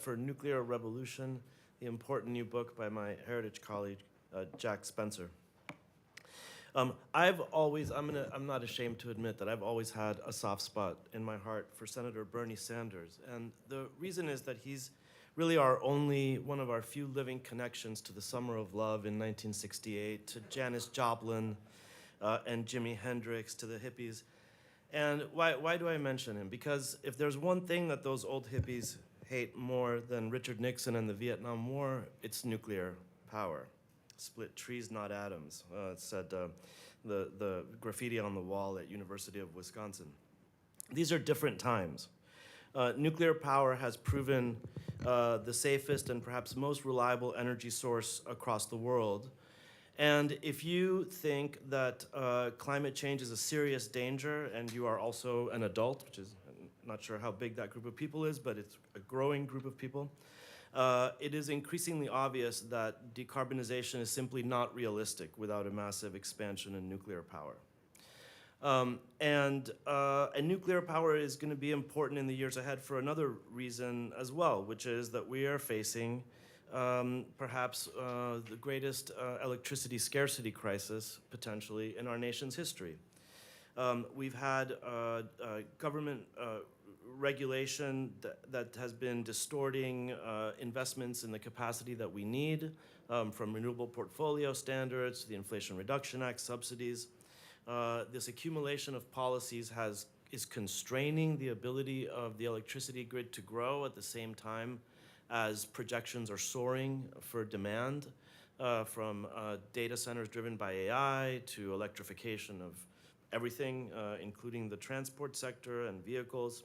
for Nuclear Revolution, the important new book by my Heritage colleague, Jack Spencer. I'm not ashamed to admit that I've always had a soft spot in my heart for Senator Bernie Sanders. And the reason is that he's really one of our few living connections to the Summer of Love in 1968, to Janis Joplin and Jimi Hendrix, to the hippies. And why do I mention him? Because if there's one thing that those old hippies hate more than Richard Nixon and the Vietnam War, it's nuclear power. Split trees, not atoms, said the graffiti on the wall at University of Wisconsin. These are different times. Nuclear power has proven the safest and perhaps most reliable energy source across the world. And if you think that climate change is a serious danger and you are also an adult, which is, I'm not sure how big that group of people is, but it's a growing group of people, it is increasingly obvious that decarbonization is simply not realistic without a massive expansion in nuclear power. And nuclear power is going to be important in the years ahead for another reason as well, which is that we are facing perhaps the greatest electricity scarcity crisis, potentially, in our nation's history. We've had government regulation that has been distorting investments in the capacity that we need, from renewable portfolio standards to the Inflation Reduction Act subsidies. This accumulation of policies is constraining the ability of the electricity grid to grow at the same time as projections are soaring for demand, from data centers driven by AI to electrification of everything, including the transport sector and vehicles.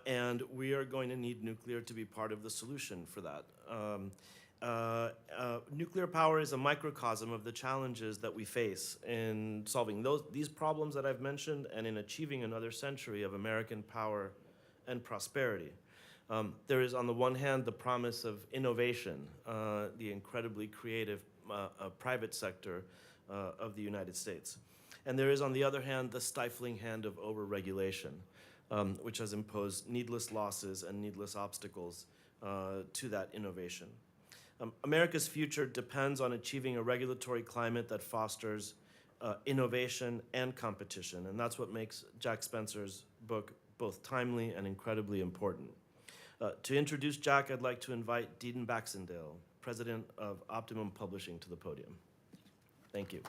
And we are going to need nuclear to be part of the solution for that. Nuclear power is a microcosm of the challenges that we face in solving these problems that I've mentioned and in achieving another century of American power and prosperity. There is, on the one hand, the promise of innovation, the incredibly creative private sector of the United States. And there is, on the other hand, the stifling hand of overregulation, which has imposed needless losses and needless obstacles to that innovation. America's future depends on achieving a regulatory climate that fosters innovation and competition, and that's what makes Jack Spencer's book both timely and incredibly important. To introduce Jack, I'd like to invite Deedon Baxendale, president of Optimum Publishing, to the podium. Thank you.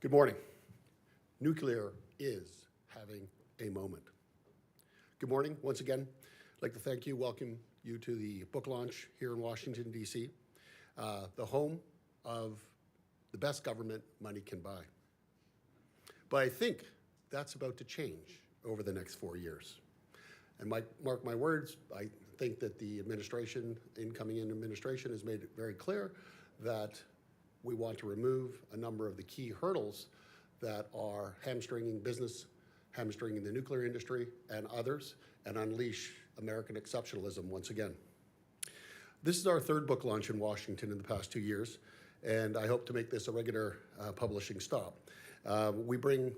Good morning. Nuclear is having a moment. Good morning, once again. I'd like to thank you, welcome you to the book launch here in Washington, D.C., the home of the best government money can buy. But I think that's about to change over the next 4 years. And mark my words, I think that the incoming administration has made it very clear that we want to remove a number of the key hurdles that are hamstringing business, hamstringing the nuclear industry and others, and unleash American exceptionalism once again. This is our third book launch in Washington in the past 2 years, and I hope to make this a regular publishing stop. We bring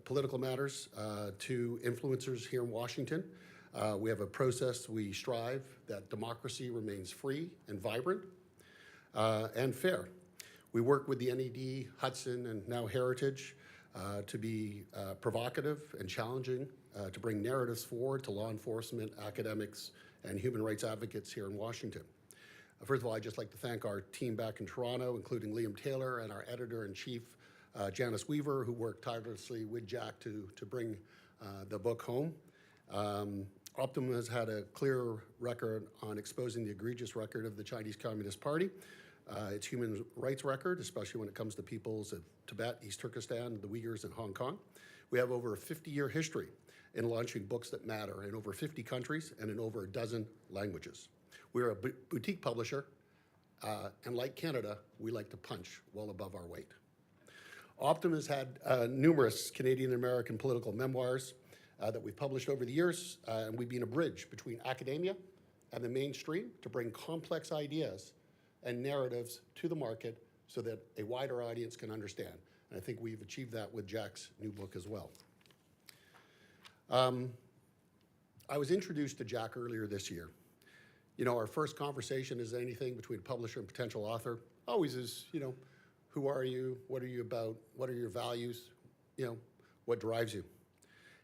political matters, to influencers here in Washington. We have a process we strive that democracy remains free and vibrant and fair. We work with the NED, Hudson, and now Heritage to be provocative and challenging, to bring narratives forward to law enforcement, academics, and human rights advocates here in Washington. First of all, I'd just like to thank our team back in Toronto, including Liam Taylor and our editor-in-chief, Janice Weaver, who worked tirelessly with Jack to bring the book home. Optimum has had a clear record on exposing the egregious record of the Chinese Communist Party, its human rights record, especially when it comes to peoples of Tibet, East Turkestan, the Uyghurs, and Hong Kong. We have over a 50-year history in launching books that matter in over 50 countries and in over a dozen languages. We're a boutique publisher, and like Canada, we like to punch well above our weight. Optimum has had numerous Canadian and American political memoirs that we've published over the years, and we've been a bridge between academia and the mainstream to bring complex ideas and narratives to the market so that a wider audience can understand. And I think we've achieved that with Jack's new book as well. I was introduced to Jack earlier this year. You know, our first conversation is anything between a publisher and potential author. Always is, you know, who are you? What are you about? What are your values? You know, what drives you?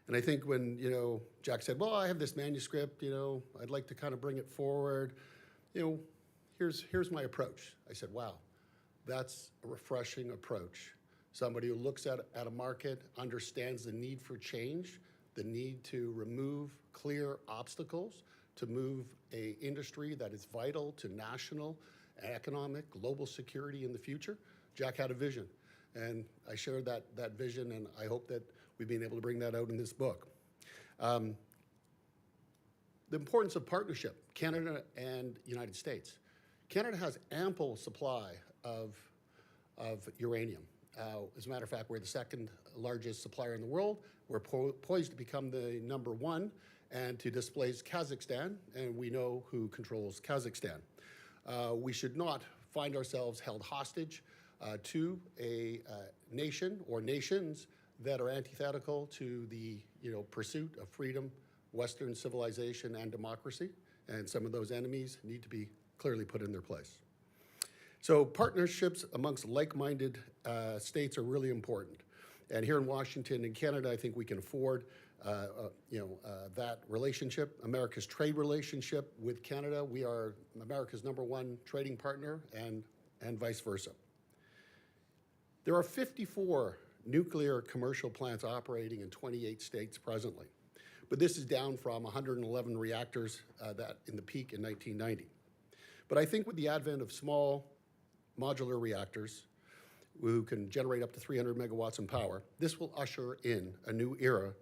And I think when, you know, Jack said, well, I have this manuscript, you know, I'd like to kind of bring it forward. You know, here's my approach. I said, wow, that's a refreshing approach. Somebody who looks at a market, understands the need for change, the need to remove clear obstacles, to move a industry that is vital to national, economic, global security in the future. Jack had a vision, and I shared that vision, and I hope that we've been able to bring that out in this book. The importance of partnership, Canada and United States. Canada has ample supply of uranium. As a matter of fact, we're the second largest supplier in the world. We're poised to become the #1 and to displace Kazakhstan, and we know who controls Kazakhstan. We should not find ourselves held hostage to a nation or nations that are antithetical to the pursuit of freedom, Western civilization, and democracy, and some of those enemies need to be clearly put in their place. So partnerships amongst like-minded states are really important. And here in Washington and Canada, I think we can afford that relationship. America's trade relationship with Canada, we are America's #1 trading partner, and vice versa. There are 54 nuclear commercial plants operating in 28 states presently. But this is down from 111 reactors that in the peak in 1990. But I think with the advent of small modular reactors who can generate up to 300 megawatts in power, this will usher in a new era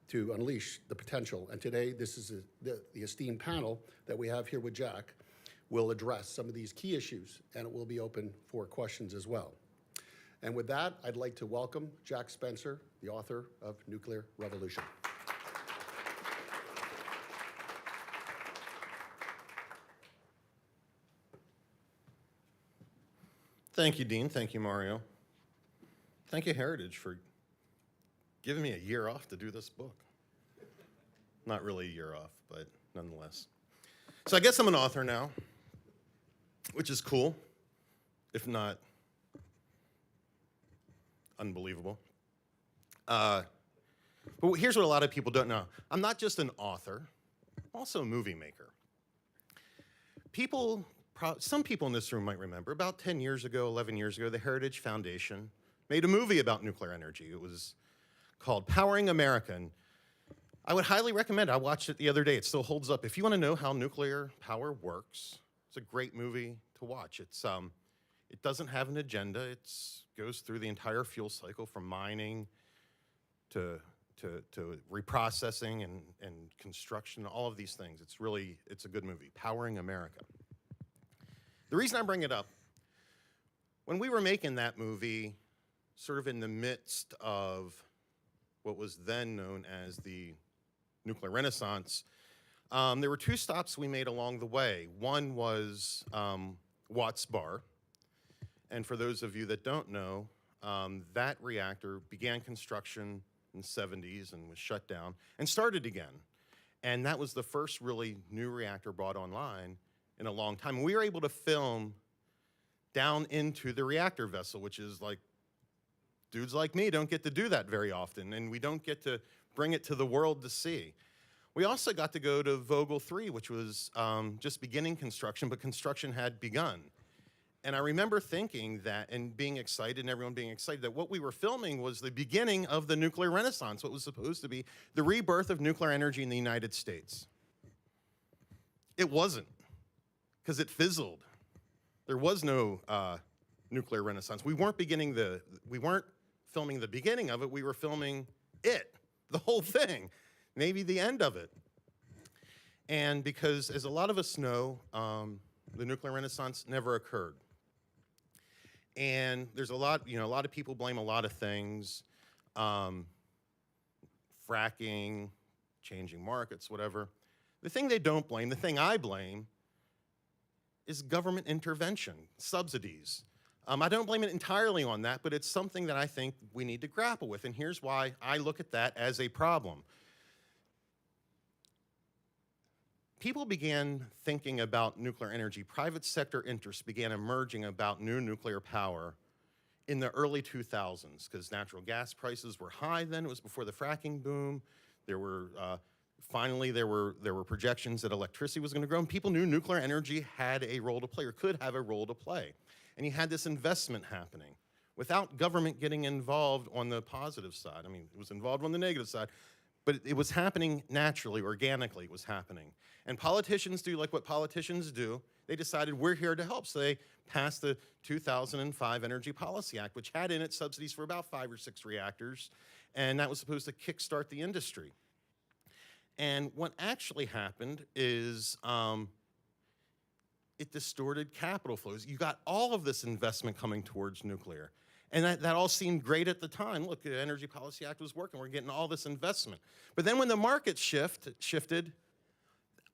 to unleash the potential. And today, this is the esteemed panel that we have here with Jack will address some of these key issues, and it will be open for questions as well. And with that, I'd like to welcome Jack Spencer, the author of Nuclear Revolution. Thank you, Dean. Thank you, Mario. Thank you, Heritage, for giving me a year off to do this book. Not really a year off, but nonetheless. So I guess I'm an author now, which is cool, if not unbelievable. But here's what a lot of people don't know. I'm not just an author, I'm also a movie maker. Some people in this room might remember, about 10 years ago, 11 years ago, the Heritage Foundation made a movie about nuclear energy. It was called Powering America, and I would highly recommend it. I watched it the other day. It still holds up. If you want to know how nuclear power works, it's a great movie to watch. It doesn't have an agenda. It goes through the entire fuel cycle from mining to reprocessing and construction, all of these things. It's a good movie, Powering America. The reason I bring it up, when we were making that movie, sort of in the midst of what was then known as the nuclear renaissance, there were two stops we made along the way. One was Watts Bar, and for those of you that don't know, that reactor began construction in the 70s and was shut down and started again. And that was the first really new reactor brought online in a long time. And we were able to film down into the reactor vessel, which is like, dudes like me don't get to do that very often, and we don't get to bring it to the world to see. We also got to go to Vogtle 3, which was just beginning construction, but construction had begun. And I remember thinking that, and being excited, and everyone being excited, that what we were filming was the beginning of the nuclear renaissance, what was supposed to be the rebirth of nuclear energy in the United States. It wasn't, because it fizzled. There was no nuclear renaissance. We weren't filming the beginning of it, we were filming it, the whole thing, maybe the end of it. And because, as a lot of us know, the nuclear renaissance never occurred. And there's a lot of people blame a lot of things, fracking, changing markets, whatever. The thing they don't blame, the thing I blame, is government intervention, subsidies. I don't blame it entirely on that, but it's something that I think we need to grapple with, and here's why I look at that as a problem. People began thinking about nuclear energy. Private sector interests began emerging about new nuclear power in the early 2000s because natural gas prices were high then. It was before the fracking boom. There were finally there were projections that electricity was going to grow, and people knew nuclear energy had a role to play or could have a role to play. And you had this investment happening without government getting involved on the positive side. I mean, it was involved on the negative side, but it was happening naturally, organically, it was happening. And politicians do like what politicians do. They decided we're here to help. So they passed the 2005 Energy Policy Act, which had in it subsidies for about 5 or 6 reactors. And that was supposed to kickstart the industry. And what actually happened is it distorted capital flows. You got all of this investment coming towards nuclear. And that all seemed great at the time. Look, the Energy Policy Act was working. We're getting all this investment. But then when the market shifted,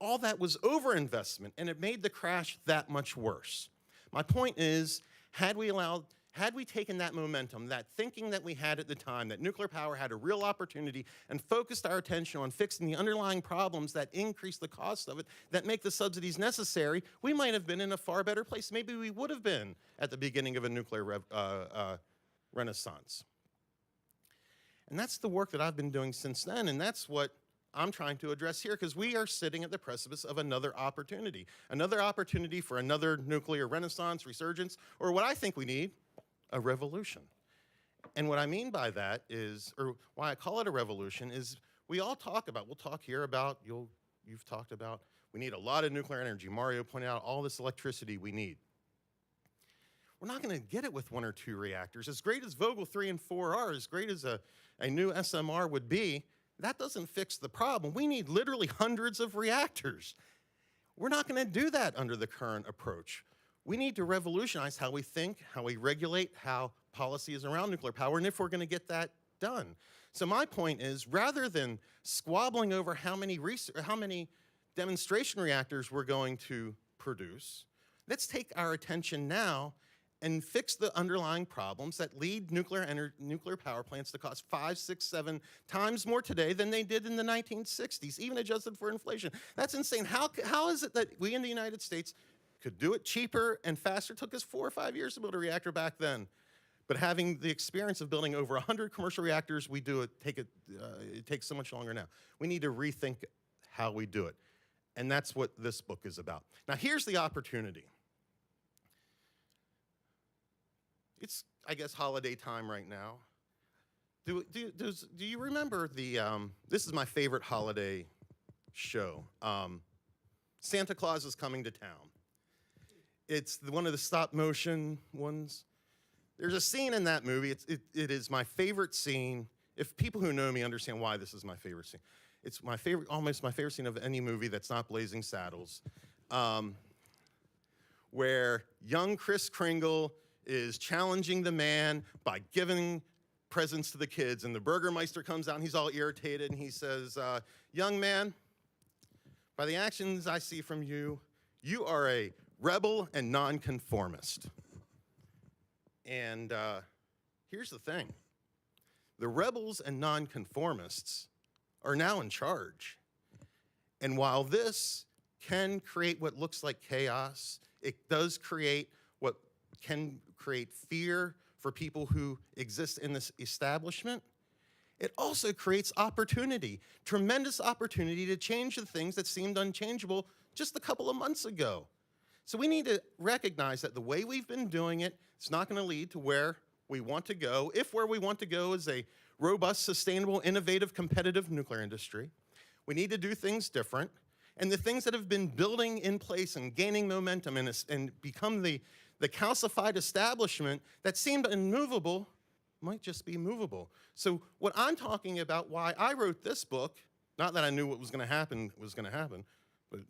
all that was overinvestment, and it made the crash that much worse. My point is, had we taken that momentum, that thinking that we had at the time, that nuclear power had a real opportunity, and focused our attention on fixing the underlying problems that increase the cost of it, that make the subsidies necessary, we might have been in a far better place. Maybe we would have been at the beginning of a nuclear renaissance. And that's the work that I've been doing since then, and that's what I'm trying to address here, because we are sitting at the precipice of another opportunity for another nuclear renaissance, resurgence, or what I think we need, a revolution. And what I mean by that is, or why I call it a revolution, is we all talk about, we'll talk here about, you've talked about, we need a lot of nuclear energy. Mario pointed out all this electricity we need. We're not going to get it with 1 or 2 reactors. As great as Vogtle 3 and 4 are, as great as a new SMR would be, that doesn't fix the problem. We need literally hundreds of reactors. We're not going to do that under the current approach. We need to revolutionize how we think, how we regulate, how policy is around nuclear power, and if we're going to get that done. So my point is, rather than squabbling over how many demonstration reactors we're going to produce, let's take our attention now and fix the underlying problems that lead nuclear power plants to cost 5, 6, 7 times more today than they did in the 1960s, even adjusted for inflation. That's insane. How is it that we in the United States could do it cheaper and faster? It took us 4 or 5 years to build a reactor back then. But having the experience of building over 100 commercial reactors, it takes so much longer now. We need to rethink how we do it. And that's what this book is about. Now, here's the opportunity. It's, I guess, holiday time right now. Do you remember this is my favorite holiday show. Santa Claus is Coming to Town. It's one of the stop motion ones. There's a scene in that movie. It is my favorite scene. If people who know me understand why this is my favorite scene. It's my favorite, almost my favorite scene of any movie that's not Blazing Saddles, where young Kris Kringle is challenging the man by giving presents to the kids, and the Burgermeister comes out and he's all irritated and he says, young man, by the actions I see from you, you are a rebel and nonconformist. And here's the thing. The rebels and nonconformists are now in charge. And while this can create what looks like chaos, it does create what can create fear for people who exist in this establishment. It also creates opportunity, tremendous opportunity to change the things that seemed unchangeable just a couple of months ago. So we need to recognize that the way we've been doing it, it's not going to lead to where we want to go. If where we want to go is a robust, sustainable, innovative, competitive nuclear industry, we need to do things different. And the things that have been building in place and gaining momentum and become the calcified establishment that seemed immovable might just be movable. So what I'm talking about, why I wrote this book, not that I knew what was going to happen, but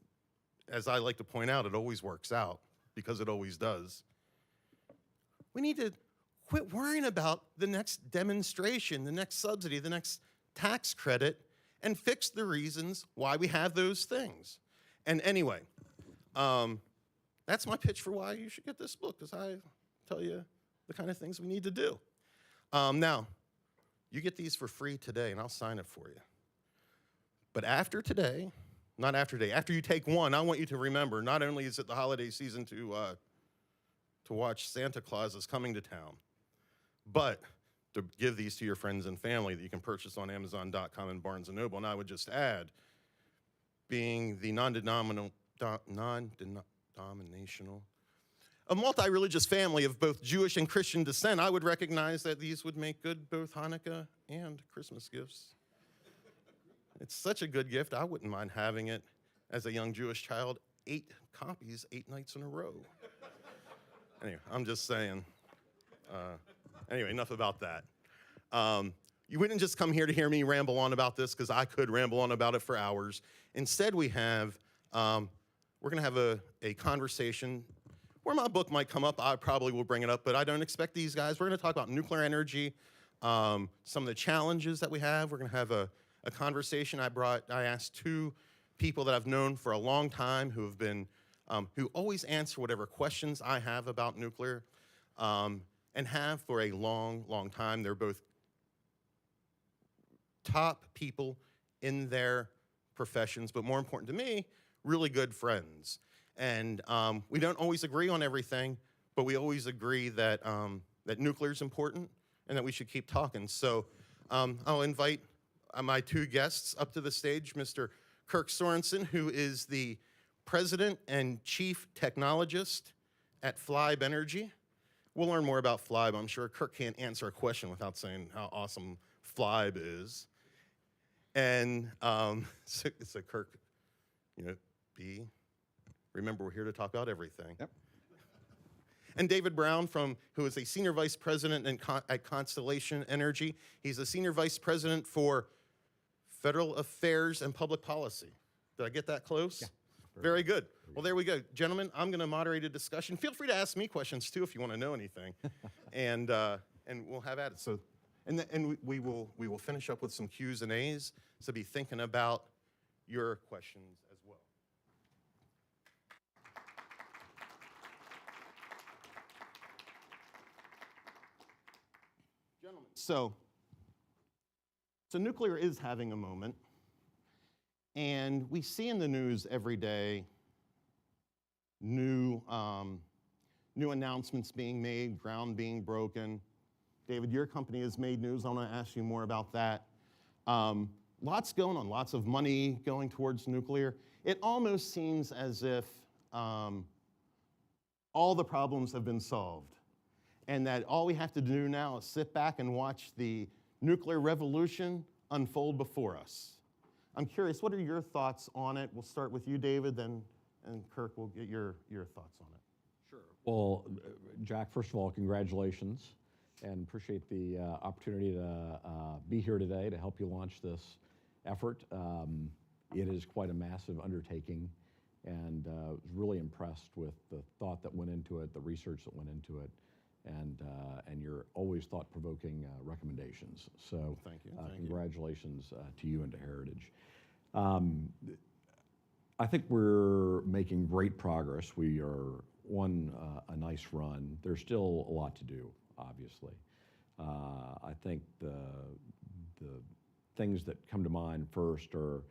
as I like to point out, it always works out because it always does. We need to quit worrying about the next demonstration, the next subsidy, the next tax credit, and fix the reasons why we have those things. And anyway, that's my pitch for why you should get this book, because I tell you the kind of things we need to do. Now, you get these for free today, and I'll sign it for you. But after today, not after today, after you take one, I want you to remember, not only is it the holiday season to watch Santa Claus is Coming to Town, but to give these to your friends and family that you can purchase on Amazon.com and Barnes & Noble. And I would just add, being the non-denominational, a multi-religious family of both Jewish and Christian descent, I would recognize that these would make good both Hanukkah and Christmas gifts. It's such a good gift, I wouldn't mind having it as a young Jewish child, 8 copies, 8 nights in a row. Anyway, I'm just saying. Anyway, enough about that. You wouldn't just come here to hear me ramble on about this, because I could ramble on about it for hours. Instead, we're going to have a conversation where my book might come up. I probably will bring it up, but I don't expect these guys. We're going to talk about nuclear energy, some of the challenges that we have. We're going to have a conversation. I asked 2 people that I've known for a long time who have been, who always answer whatever questions I have about nuclear, and have for a long, long time. They're both top people in their professions, but more important to me, really good friends. And we don't always agree on everything, but we always agree that, that nuclear is important and that we should keep talking. So I'll invite my 2 guests up to the stage, Mr. Kirk Sorensen, who is the president and chief technologist at Flibe Energy. We'll learn more about Flibe. I'm sure Kirk can't answer a question without saying how awesome Flibe is. And so Kirk, remember, we're here to talk about everything. Yep. And David Brown, who is a senior vice president at Constellation Energy. He's a senior vice president for Federal Affairs and Public Policy. Did I get that close? Yeah. Very good. Well, there we go. Gentlemen, I'm going to moderate a discussion. Feel free to ask me questions, too, if you want to know anything. and we'll have at it. So, and we will finish up with some Q's and A's, so be thinking about your questions as well. Gentlemen, so nuclear is having a moment, and we see in the news every day new announcements being made, ground being broken. David, your company has made news. I want to ask you more about that. Lots going on, lots of money going towards nuclear. It almost seems as if all the problems have been solved, and that all we have to do now is sit back and watch the nuclear revolution unfold before us. I'm curious, what are your thoughts on it? We'll start with you, David, and Kirk, we'll get your thoughts on it. Sure. Well, Jack, first of all, congratulations, and appreciate the opportunity to be here today to help you launch this effort. It is quite a massive undertaking, and was really impressed with the thought that went into it, the research that went into it, and your always thought-provoking recommendations. So Thank you. congratulations to you and to Heritage. I think we're making great progress. We are on a nice run. There's still a lot to do, obviously. I think the things that come to mind first are,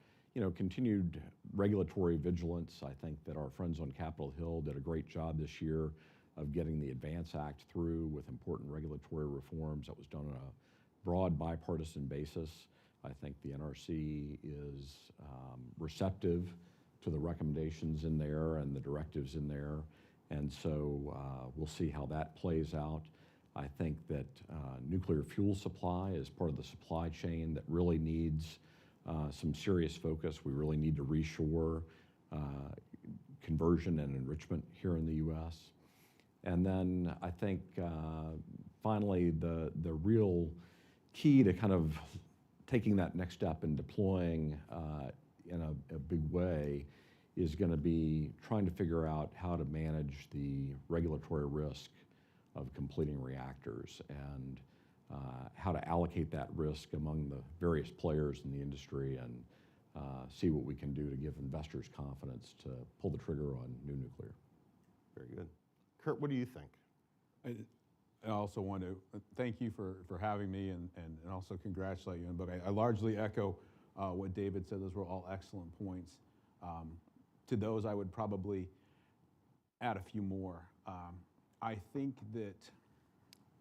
continued regulatory vigilance. I think that our friends on Capitol Hill did a great job this year of getting the ADVANCE Act through with important regulatory reforms. That was done on a broad bipartisan basis. I think the NRC is receptive to the recommendations in there and the directives in there. And so we'll see how that plays out. I think that nuclear fuel supply is part of the supply chain that really needs some serious focus. We really need to reshore conversion and enrichment here in the U.S. And then I think finally the real key to kind of taking that next step and deploying in a big way is going to be trying to figure out how to manage the regulatory risk of completing reactors and how to allocate that risk among the various players in the industry and see what we can do to give investors confidence to pull the trigger on new nuclear. Very good. Kurt, what do you think? I also want to thank you for having me and also congratulate you on the book. I largely echo what David said. Those were all excellent points. To those, I would probably add a few more. I think that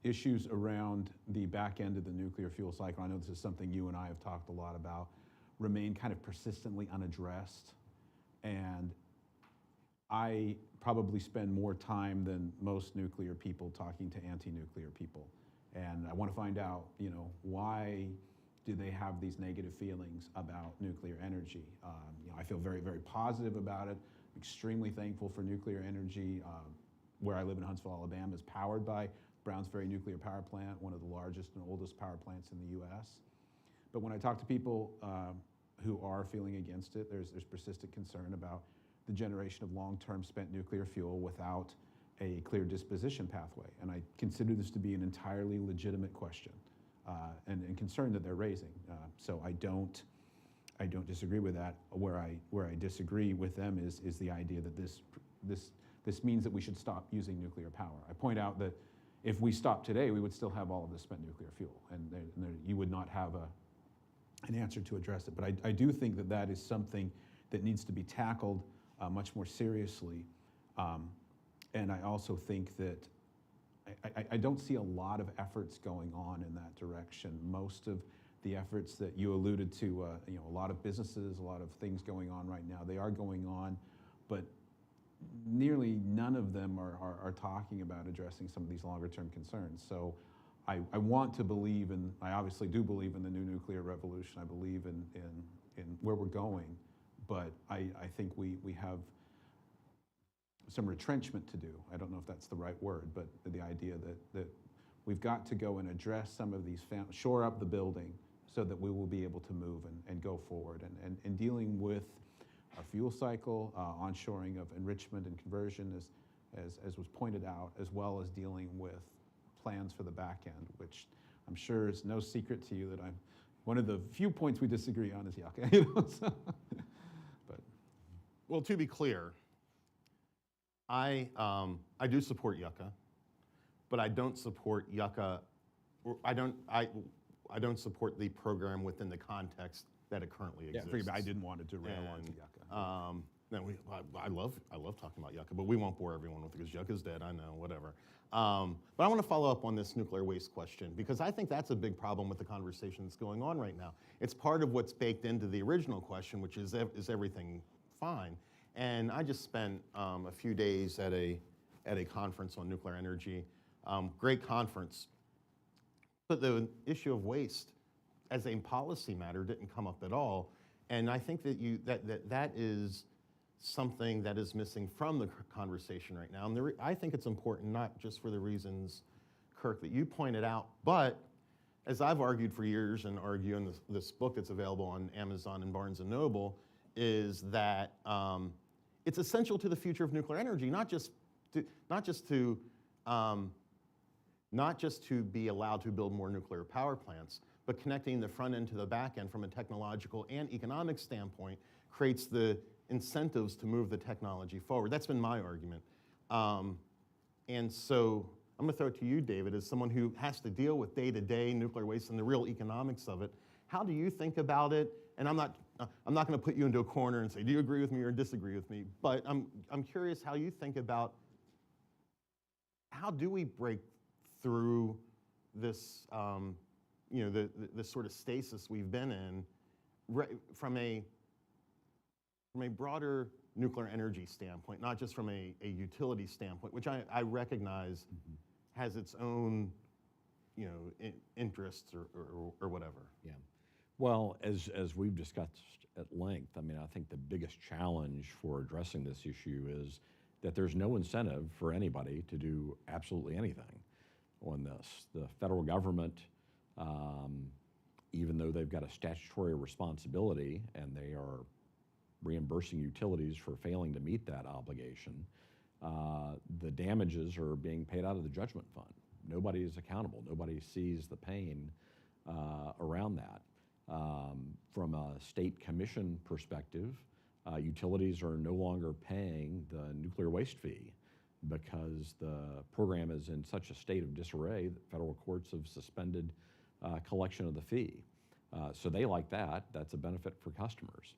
issues around the back end of the nuclear fuel cycle, I know this is something you and I have talked a lot about, remain kind of persistently unaddressed. And I probably spend more time than most nuclear people talking to anti-nuclear people. And I want to find out, why do they have these negative feelings about nuclear energy? I feel very, very positive about it. Extremely thankful for nuclear energy. Where I live in Huntsville, Alabama, is powered by Browns Ferry Nuclear Power Plant, one of the largest and oldest power plants in the U.S. But when I talk to people who are feeling against it, there's persistent concern about the generation of long-term spent nuclear fuel without a clear disposition pathway. And I consider this to be an entirely legitimate question and concern that they're raising. So I don't disagree with that. Where I disagree with them is the idea that this means that we should stop using nuclear power. I point out that if we stopped today, we would still have all of this spent nuclear fuel, and you would not have an answer to address it. But I do think that is something that needs to be tackled much more seriously. And I also think that I don't see a lot of efforts going on in that direction. Most of the efforts that you alluded to, a lot of businesses, a lot of things going on right now, they are going on, but nearly none of them are talking about addressing some of these longer term concerns. So I want to believe, and I obviously do believe in the new nuclear revolution. I believe in where we're going, but I think we have some retrenchment to do. I don't know if that's the right word, but the idea that we've got to go and address some of these, shore up the building so that we will be able to move and go forward. And dealing with our fuel cycle, onshoring of enrichment and conversion, as was pointed out, as well as dealing with plans for the back end, which I'm sure is no secret to you that one of the few points we disagree on is Yucca. Well, to be clear, I do support Yucca, but I don't support Yucca. I don't support the program within the context that it currently exists. I didn't want to derail onto Yucca. I love talking about Yucca, but we won't bore everyone with it because Yucca's dead. I know, whatever. But I want to follow up on this nuclear waste question because I think that's a big problem with the conversation that's going on right now. It's part of what's baked into the original question, which is everything fine? And I just spent a few days at a conference on nuclear energy. Great conference. But the issue of waste as a policy matter didn't come up at all. And I think that is something that is missing from the conversation right now. And I think it's important not just for the reasons, Kirk, that you pointed out, but as I've argued for years and argue in this book that's available on Amazon and Barnes & Noble, is that it's essential to the future of nuclear energy, not just to be allowed to build more nuclear power plants, but connecting the front end to the back end from a technological and economic standpoint creates the incentives to move the technology forward. That's been my argument. And so I'm gonna throw it to you, David, as someone who has to deal with day-to-day nuclear waste and the real economics of it. How do you think about it? And I'm not gonna put you into a corner and say, do you agree with me or disagree with me? But I'm curious how you think about how do we break through this, this sort of stasis we've been in from a broader nuclear energy standpoint, not just from a utility standpoint, which I recognize has its own, interests or whatever. Yeah. Well, as we've discussed at length, I mean, I think the biggest challenge for addressing this issue is that there's no incentive for anybody to do absolutely anything on this. The federal government, even though they've got a statutory responsibility and they are reimbursing utilities for failing to meet that obligation, the damages are being paid out of the judgment fund. Nobody is accountable. Nobody sees the pain around that. From a state commission perspective, utilities are no longer paying the nuclear waste fee because the program is in such a state of disarray that federal courts have suspended collection of the fee. So they like that. That's a benefit for customers.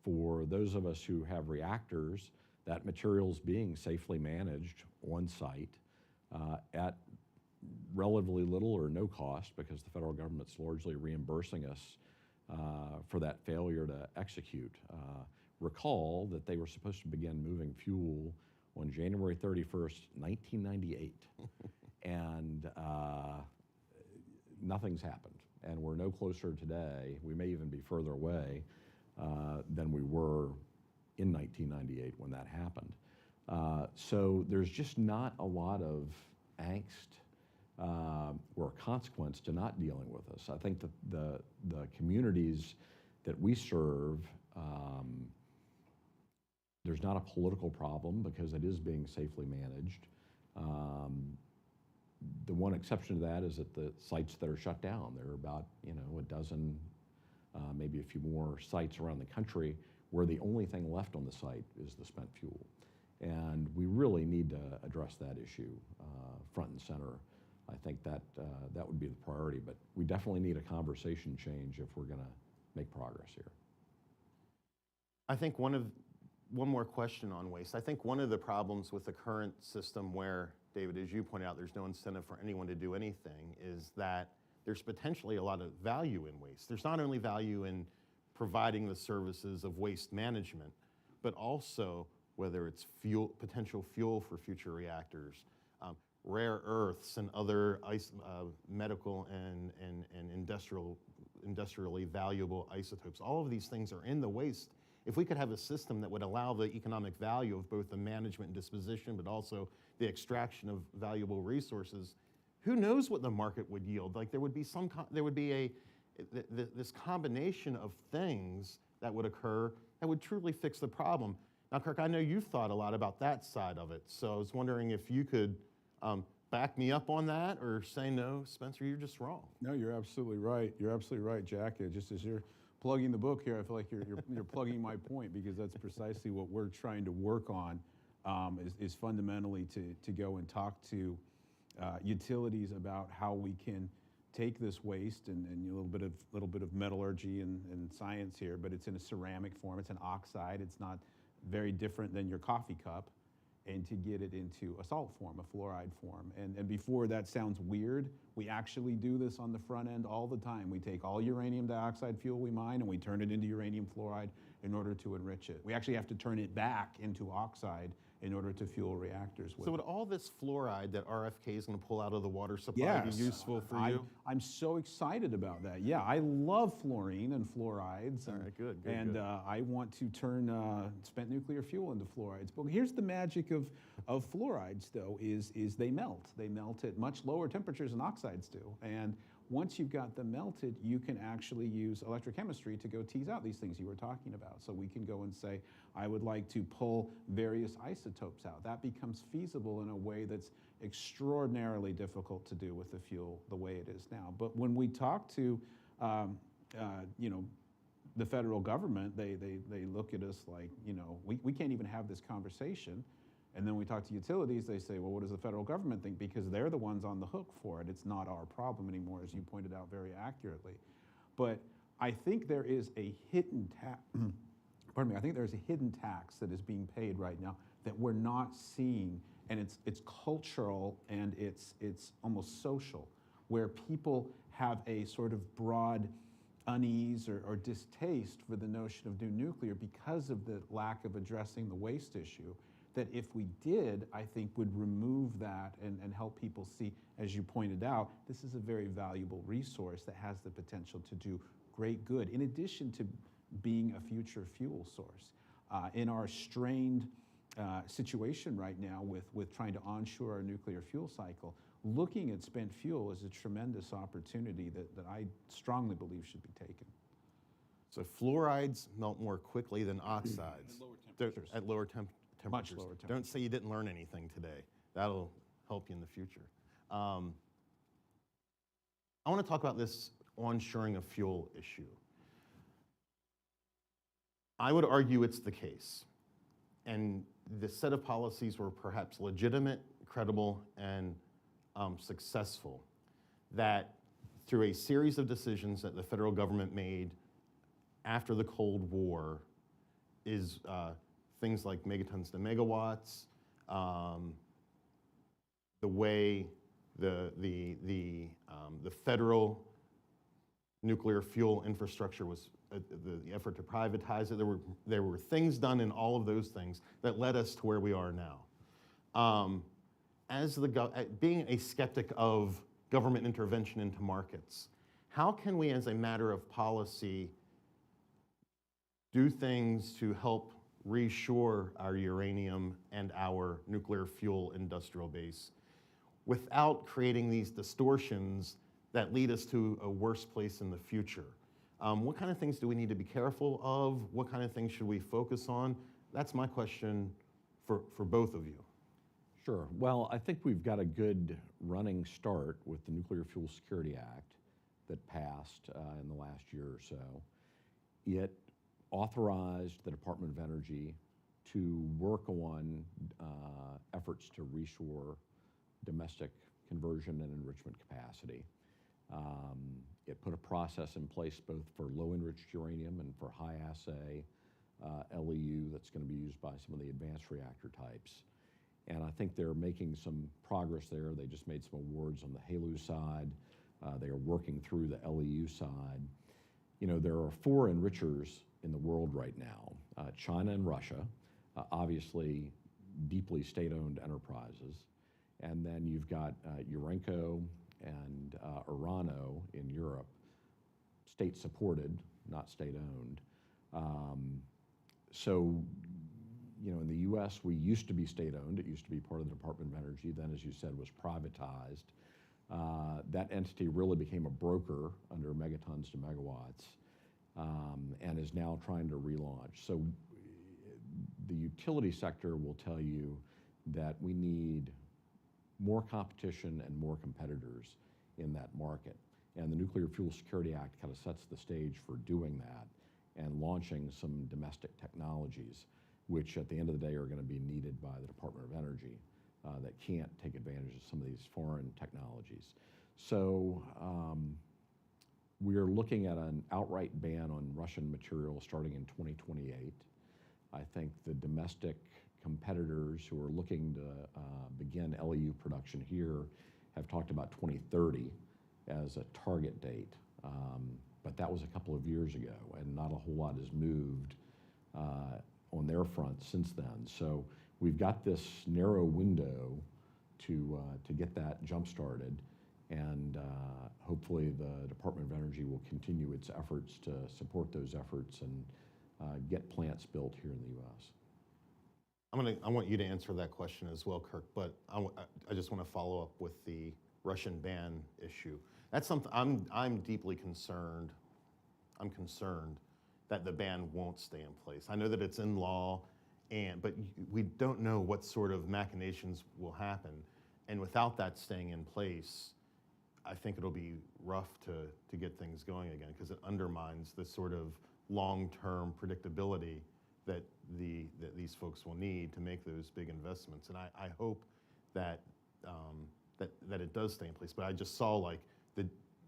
For those of us who have reactors, that material's being safely managed on site at relatively little or no cost, because the federal government's largely reimbursing us for that failure to execute. Recall that they were supposed to begin moving fuel on January 31st, 1998. And nothing's happened. And we're no closer today, we may even be further away than we were in 1998 when that happened. So there's just not a lot of angst or consequence to not dealing with this. I think that the communities that we serve, there's not a political problem because it is being safely managed. The one exception to that is at the sites that are shut down. There are about a dozen, maybe a few more sites around the country where the only thing left on the site is the spent fuel. And we really need to address that issue front and center. I think that that would be the priority, but we definitely need a conversation change if we're going to make progress here. I think one more question on waste. I think one of the problems with the current system where, David, as you pointed out, there's no incentive for anyone to do anything, is that there's potentially a lot of value in waste. There's not only value in providing the services of waste management, but also whether it's fuel, potential fuel for future reactors, rare earths and other medical and industrially valuable isotopes. All of these things are in the waste. If we could have a system that would allow the economic value of both the management and disposition, but also the extraction of valuable resources, who knows what the market would yield? Like there would be this combination of things that would occur that would truly fix the problem. Now, Kirk, I know you've thought a lot about that side of it, so I was wondering if you could back me up on that, or say, no, Spencer, you're just wrong. No, you're absolutely right. You're absolutely right, Jack. Just as you're plugging the book here, I feel like you're plugging my point, because that's precisely what we're trying to work on, is fundamentally to go and talk to utilities about how we can take this waste and a little bit of metallurgy and science here, but it's in a ceramic form. It's an oxide. It's not very different than your coffee cup, and to get it into a salt form, a fluoride form. And before that sounds weird, we actually do this on the front end all the time. We take all uranium dioxide fuel we mine and we turn it into uranium fluoride in order to enrich it. We actually have to turn it back into oxide in order to fuel reactors with. So would all this fluoride that RFK is going to pull out of the water supply be useful for you? I'm so excited about that. Yeah, I love fluorine and fluorides. All right, good. I want to turn spent nuclear fuel into fluorides. But here's the magic of fluorides, though, is they melt. They melt at much lower temperatures than oxides do. And once you've got them melted, you can actually use electrochemistry to go tease out these things you were talking about. So we can go and say, I would like to pull various isotopes out. That becomes feasible in a way that's extraordinarily difficult to do with the fuel the way it is now. But when we talk to the federal government, they look at us like, we can't even have this conversation. And then we talk to utilities, they say, well, what does the federal government think? Because they're the ones on the hook for it. It's not our problem anymore, as you pointed out very accurately. But I think there is a hidden tax, pardon me, I think there's a hidden tax that is being paid right now that we're not seeing, and it's cultural and it's almost social, where people have a sort of broad unease or distaste for the notion of new nuclear because of the lack of addressing the waste issue. That if we did, I think would remove that and help people see, as you pointed out, this is a very valuable resource that has the potential to do great good, in addition to being a future fuel source. In our strained situation right now with trying to onshore our nuclear fuel cycle, looking at spent fuel is a tremendous opportunity that I strongly believe should be taken. So fluorides melt more quickly than oxides. At lower temperatures. At lower temperatures. Much lower temperatures. Don't say you didn't learn anything today. That'll help you in the future. I want to talk about this onshoring of fuel issue. I would argue it's the case. And the set of policies were perhaps legitimate, credible, and successful. That through a series of decisions that the federal government made after the Cold War is things like megatons to megawatts, the way the federal nuclear fuel infrastructure was, the effort to privatize it. There were things done in all of those things that led us to where we are now. Being a skeptic of government intervention into markets, how can we, as a matter of policy, do things to help reshore our uranium and our nuclear fuel industrial base without creating these distortions that lead us to a worse place in the future? What kind of things do we need to be careful of? What kind of things should we focus on? That's my question for both of you. Sure. Well, I think we've got a good running start with the Nuclear Fuel Security Act that passed in the last year or so. It authorized the Department of Energy to work on efforts to reshore domestic conversion and enrichment capacity. It put a process in place both for low-enriched uranium and for high-assay LEU that's going to be used by some of the advanced reactor types. And I think they're making some progress there. They just made some awards on the HALEU side. They are working through the LEU side. You know, there are 4 enrichers in the world right now, China and Russia, obviously deeply state-owned enterprises. And then you've got Urenco and Orano in Europe, state-supported, not state-owned. So, you know, in the U.S., we used to be state-owned. It used to be part of the Department of Energy. Then, as you said, was privatized. That entity really became a broker under megatons to megawatts and is now trying to relaunch. So the utility sector will tell you that we need more competition and more competitors in that market. And the Nuclear Fuel Security Act kind of sets the stage for doing that and launching some domestic technologies, which at the end of the day are going to be needed by the Department of Energy that can't take advantage of some of these foreign technologies. So we're looking at an outright ban on Russian material starting in 2028. I think the domestic competitors who are looking to begin LEU production here have talked about 2030 as a target date. But that was a couple of years ago, and not a whole lot has moved on their front since then. So we've got this narrow window to get that jump-started, and hopefully the Department of Energy will continue its efforts to support those efforts and get plants built here in the U.S. I want you to answer that question as well, Kirk, but I just want to follow up with the Russian ban issue. That's something I'm deeply concerned. I'm concerned that the ban won't stay in place. I know that it's in law, but we don't know what sort of machinations will happen. And without that staying in place, I think it'll be rough to get things going again, because it undermines the sort of long-term predictability that these folks will need to make those big investments. And I hope that that it does stay in place. But I just saw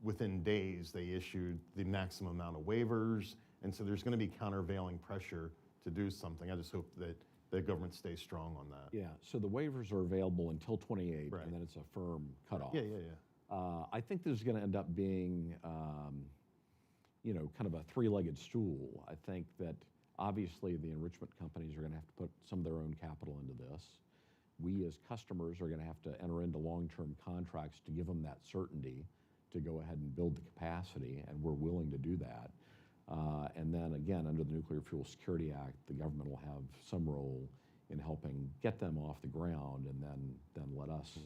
within days they issued the maximum amount of waivers, and so there's going to be countervailing pressure to do something. I just hope that the government stays strong on that. Yeah, so the waivers are available until 28, Right. and then it's a firm cutoff. Yeah. I think this is going to end up being, you know, kind of a three-legged stool. I think that obviously the enrichment companies are going to have to put some of their own capital into this. We as customers are going to have to enter into long-term contracts to give them that certainty to go ahead and build the capacity, and we're willing to do that. And then again, under the Nuclear Fuel Security Act, the government will have some role in helping get them off the ground and then let us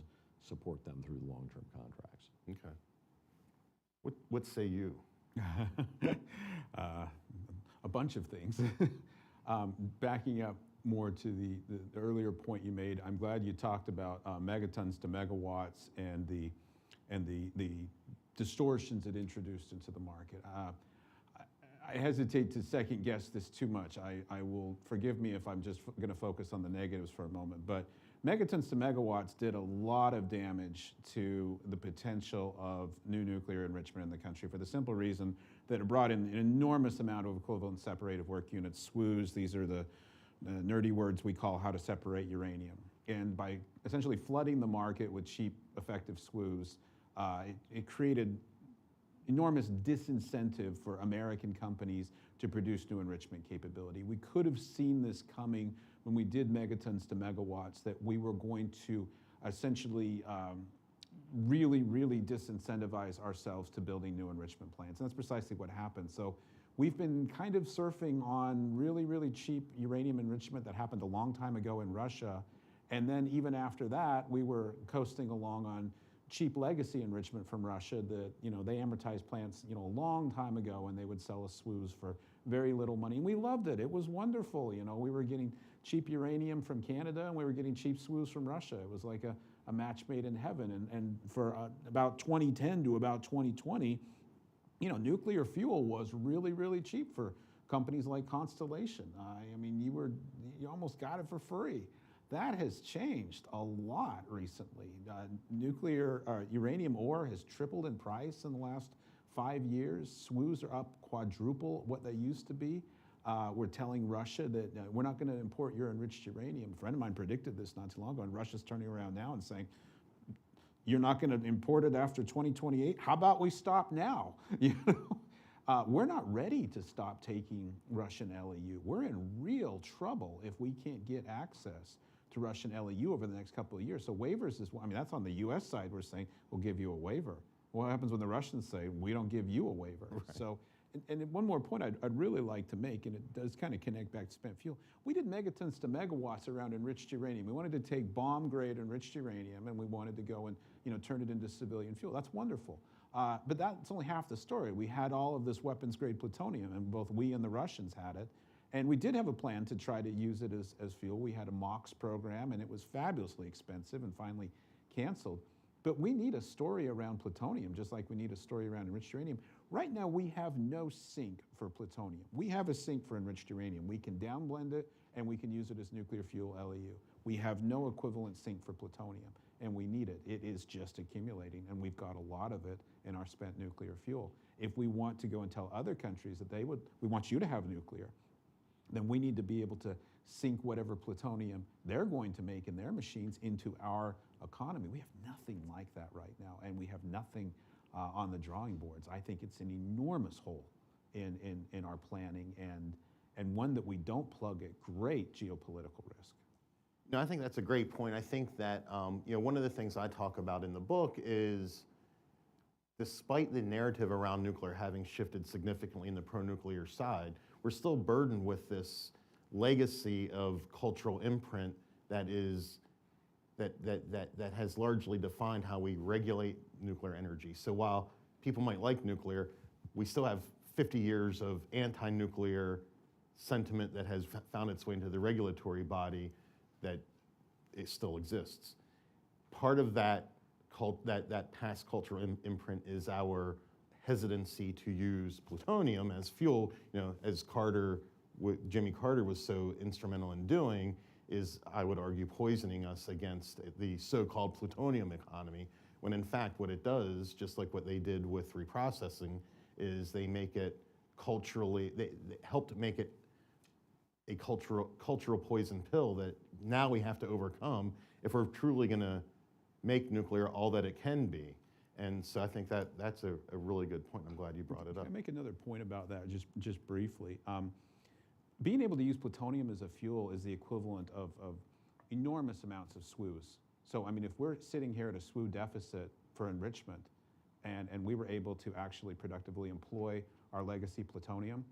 support them through the long-term contracts. Okay. What say you? A bunch of things. Backing up more to the earlier point you made, I'm glad you talked about megatons to megawatts and the distortions it introduced into the market. I hesitate to second guess this too much. I will, forgive me if I'm just going to focus on the negatives for a moment, but megatons to megawatts did a lot of damage to the potential of new nuclear enrichment in the country for the simple reason that it brought in an enormous amount of equivalent separative work units, SWUs. These are the nerdy words we call how to separate uranium. And by essentially flooding the market with cheap, effective SWUs, it created enormous disincentive for American companies to produce new enrichment capability. We could have seen this coming when we did megatons to megawatts, that we were going to essentially really, really disincentivize ourselves to building new enrichment plants. And that's precisely what happened. So we've been kind of surfing on really, really cheap uranium enrichment that happened a long time ago in Russia. And then even after that, we were coasting along on cheap legacy enrichment from Russia that, they amortized plants, a long time ago, and they would sell us SWUs for very little money. And we loved it. It was wonderful. We were getting cheap uranium from Canada, and we were getting cheap SWUs from Russia. It was like a match made in heaven. And for about 2010 to about 2020, nuclear fuel was really, really cheap for companies like Constellation. You almost got it for free. That has changed a lot recently. Uranium ore has tripled in price in the last 5 years. SWUs are up quadruple what they used to be. We're telling Russia that we're not going to import your enriched uranium. A friend of mine predicted this not too long ago, and Russia's turning around now and saying, you're not going to import it after 2028? How about we stop now? We're not ready to stop taking Russian LEU. We're in real trouble if we can't get access to Russian LEU over the next couple of years. So waivers is, that's on the US side. We're saying, we'll give you a waiver. What happens when the Russians say, we don't give you a waiver? Right. So, and one more point I'd really like to make, and it does kind of connect back to spent fuel. We did megatons to megawatts around enriched uranium. We wanted to take bomb-grade enriched uranium, and we wanted to go and turn it into civilian fuel. That's wonderful. But that's only half the story. We had all of this weapons-grade plutonium, and both we and the Russians had it. And we did have a plan to try to use it as fuel. We had a MOX program, and it was fabulously expensive and finally canceled. But we need a story around plutonium, just like we need a story around enriched uranium. Right now, we have no sink for plutonium. We have a sink for enriched uranium. We can downblend it, and we can use it as nuclear fuel LEU. We have no equivalent sink for plutonium, and we need it. It is just accumulating, and we've got a lot of it in our spent nuclear fuel. If we want to go and tell other countries that we want you to have nuclear, then we need to be able to sink whatever plutonium they're going to make in their machines into our economy. We have nothing like that right now, and we have nothing on the drawing boards. I think it's an enormous hole in our planning, and one that we don't plug at great geopolitical risk. No, I think that's a great point. I think that one of the things I talk about in the book is, despite the narrative around nuclear having shifted significantly in the pro-nuclear side, we're still burdened with this legacy of cultural imprint that has largely defined how we regulate nuclear energy. So while people might like nuclear, we still have 50 years of anti-nuclear sentiment that has found its way into the regulatory body that it still exists. Part of that past cultural imprint is our hesitancy to use plutonium as fuel, as Jimmy Carter was so instrumental in doing, is, I would argue, poisoning us against the so-called plutonium economy, when in fact what it does, just like what they did with reprocessing, is they make it culturally, they helped make it a cultural poison pill that now we have to overcome if we're truly going to make nuclear all that it can be. And so I think that's a really good point. I'm glad you brought it up. Can I make another point about that, just briefly? Being able to use plutonium as a fuel is the equivalent of enormous amounts of SWUs. So, if we're sitting here at a SWU deficit for enrichment, and we were able to actually productively employ our legacy plutonium,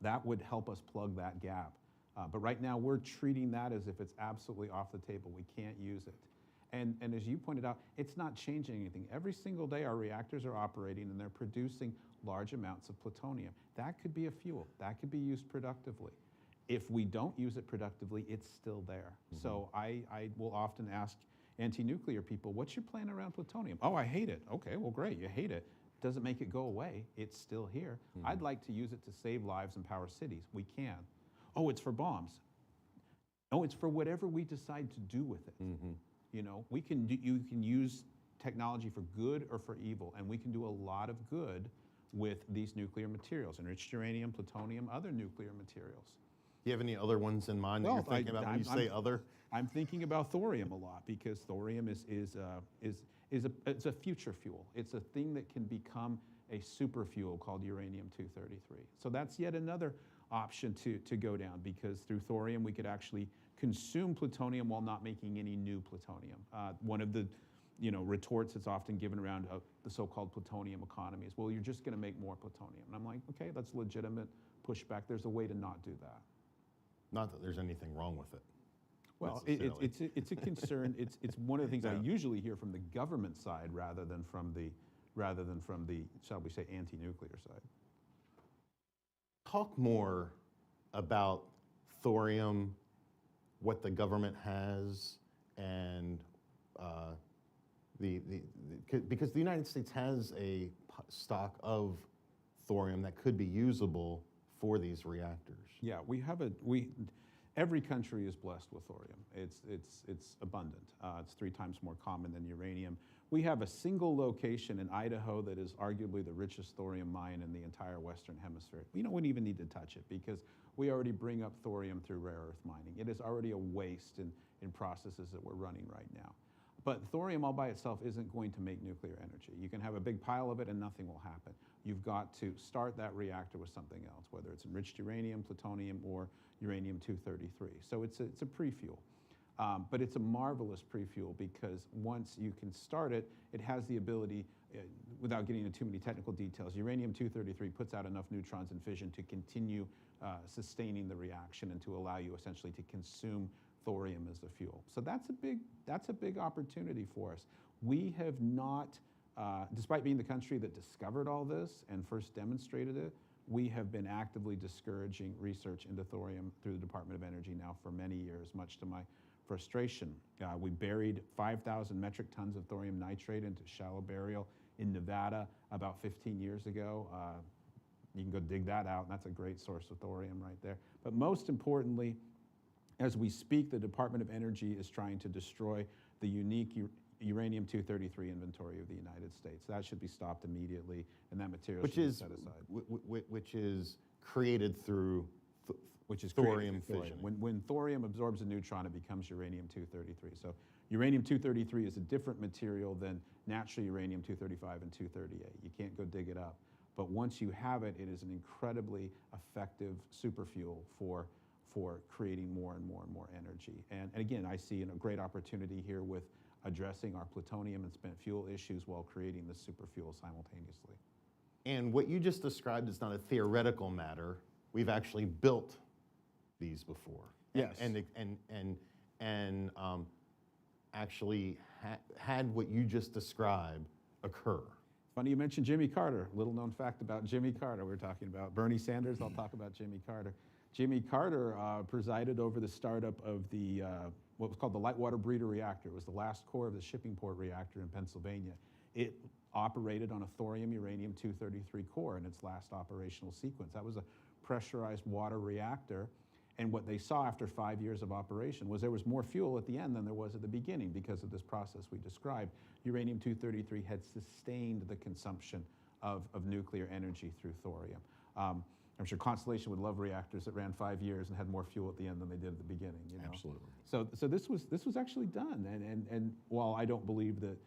that would help us plug that gap. But right now, we're treating that as if it's absolutely off the table. We can't use it. And as you pointed out, it's not changing anything. Every single day, our reactors are operating, and they're producing large amounts of plutonium. That could be a fuel. That could be used productively. If we don't use it productively, it's still there. Mm-hmm. So I will often ask anti-nuclear people, what's your plan around plutonium? Oh, I hate it. Okay, well, great, you hate it. doesn't make it go away. It's still here. I'd like to use it to save lives and power cities. We can. Oh, it's for bombs. No, it's for whatever we decide to do with it. You know, you can use technology for good or for evil, and we can do a lot of good with these nuclear materials, enriched uranium, plutonium, other nuclear materials. Do you have any other ones in mind that you're thinking about when you say other? I'm thinking about thorium a lot, because thorium is a future fuel. It's a thing that can become a super fuel called uranium-233. So that's yet another option to go down, because through thorium we could actually consume plutonium while not making any new plutonium. One of the retorts that's often given around the so-called plutonium economy is, well, you're just going to make more plutonium. And I'm like, okay, that's legitimate pushback. There's a way to not do that. Not that there's anything wrong with it. Well, it's a concern. It's one of the things I usually hear from the government side rather than from the shall we say, anti-nuclear side. Talk more about thorium, what the government has, and because the United States has a stock of thorium that could be usable for these reactors. Yeah, every country is blessed with thorium. It's abundant. It's 3 times more common than uranium. We have a single location in Idaho that is arguably the richest thorium mine in the entire Western Hemisphere. We don't even need to touch it, because we already bring up thorium through rare earth mining. It is already a waste in processes that we're running right now. But thorium all by itself isn't going to make nuclear energy. You can have a big pile of it and nothing will happen. You've got to start that reactor with something else, whether it's enriched uranium, plutonium, or uranium-233. So it's a pre-fuel. But it's a marvelous pre-fuel, because once you can start it, it has the ability, without getting into too many technical details, uranium-233 puts out enough neutrons in fission to continue sustaining the reaction and to allow you essentially to consume thorium as a fuel. So that's a big opportunity for us. We have not, despite being the country that discovered all this and first demonstrated it, we have been actively discouraging research into thorium through the Department of Energy now for many years, much to my frustration. We buried 5,000 metric tons of thorium nitrate into shallow burial in Nevada about 15 years ago. You can go dig that out, and that's a great source of thorium right there. But most importantly, as we speak, the Department of Energy is trying to destroy the unique uranium-233 inventory of the United States. That should be stopped immediately, and that material should be set aside. Which is created through thorium fission. When thorium absorbs a neutron, it becomes uranium-233. So uranium-233 is a different material than natural uranium-235 and 238. You can't go dig it up. But once you have it, it is an incredibly effective superfuel for creating more and more and more energy. And again, I see a great opportunity here with addressing our plutonium and spent fuel issues while creating the superfuel simultaneously. And what you just described is not a theoretical matter. We've actually built these before. Yes. And actually had what you just described occur. Funny you mentioned Jimmy Carter. Little known fact about Jimmy Carter. We were talking about Bernie Sanders. I'll talk about Jimmy Carter. Jimmy Carter presided over the startup of the what was called the light water breeder reactor. It was the last core of the shipping port reactor in Pennsylvania. It operated on a thorium uranium-233 core in its last operational sequence. That was a pressurized water reactor. And what they saw after 5 years of operation was there was more fuel at the end than there was at the beginning because of this process we described. Uranium-233 had sustained the consumption of nuclear energy through thorium. I'm sure Constellation would love reactors that ran 5 years and had more fuel at the end than they did at the beginning. You know? Absolutely. So this was actually done. And while I don't believe that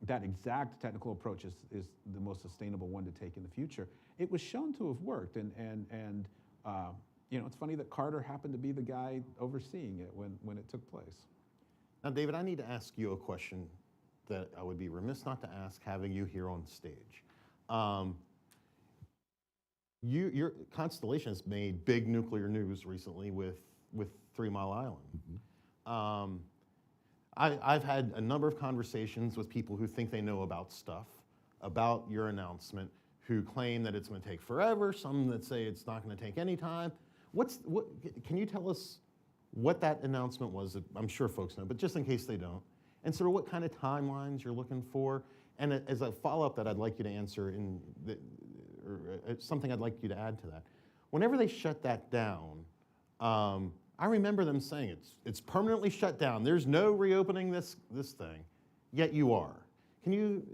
that exact technical approach is the most sustainable one to take in the future, it was shown to have worked. And you know, it's funny that Carter happened to be the guy overseeing it when it took place. Now, David, I need to ask you a question that I would be remiss not to ask having you here on stage. Your Constellation has made big nuclear news recently with 3 Mile Island. I've had a number of conversations with people who think they know about stuff, about your announcement, who claim that it's going to take forever, some that say it's not going to take any time. Can you tell us what that announcement was? I'm sure folks know, but just in case they don't. and sort of what kind of timelines you're looking for. And as a follow-up that I'd like you to answer, something I'd like you to add to that. Whenever they shut that down, I remember them saying it's permanently shut down. There's no reopening this thing, yet you are. Can you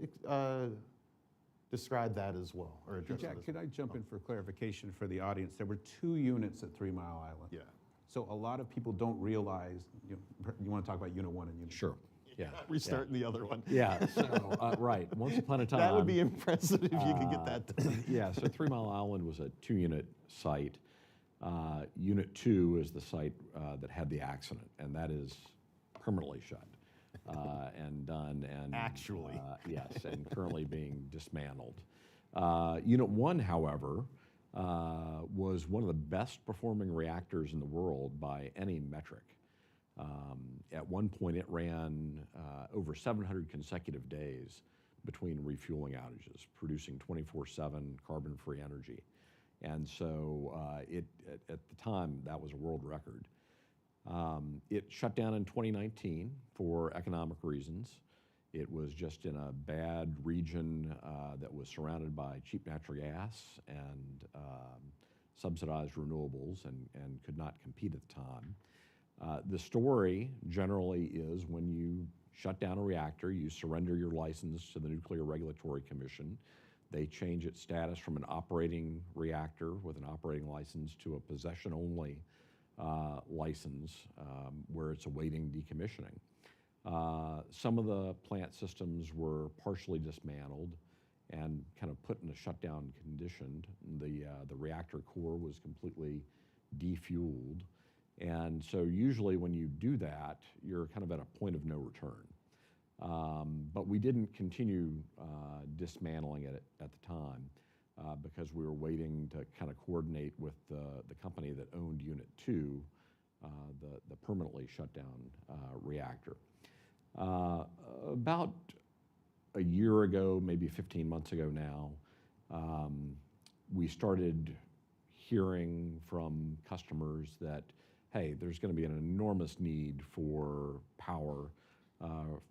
describe that as well, or address that? Jack, could I jump in for clarification for the audience? There were 2 units at 3 Mile Island. Yeah. So a lot of people don't realize, you want to talk about Unit 1 and Unit 2? Sure. Yeah. Restarting the other one. Yeah. So right. Once upon a time. That would be impressive if you could get that done. Yeah. So 3 Mile Island was a 2-unit site. Unit 2 is the site that had the accident, and that is permanently shut and done. And Actually. yes, and currently being dismantled. Unit 1, however, was one of the best performing reactors in the world by any metric. At one point, it ran over 700 consecutive days between refueling outages, producing 24/7 carbon-free energy. And so at the time, that was a world record. It shut down in 2019 for economic reasons. It was just in a bad region that was surrounded by cheap natural gas and subsidized renewables and could not compete at the time. The story generally is when you shut down a reactor, you surrender your license to the Nuclear Regulatory Commission. They change its status from an operating reactor with an operating license to a possession-only license where it's awaiting decommissioning. Some of the plant systems were partially dismantled and kind of put in a shutdown condition. The reactor core was completely defueled. And so usually when you do that, you're kind of at a point of no return. But we didn't continue dismantling it at the time because we were waiting to kind of coordinate with the company that owned Unit 2, the permanently shut down reactor. About a year ago, maybe 15 months ago now, we started hearing from customers that, hey, there's going to be an enormous need for power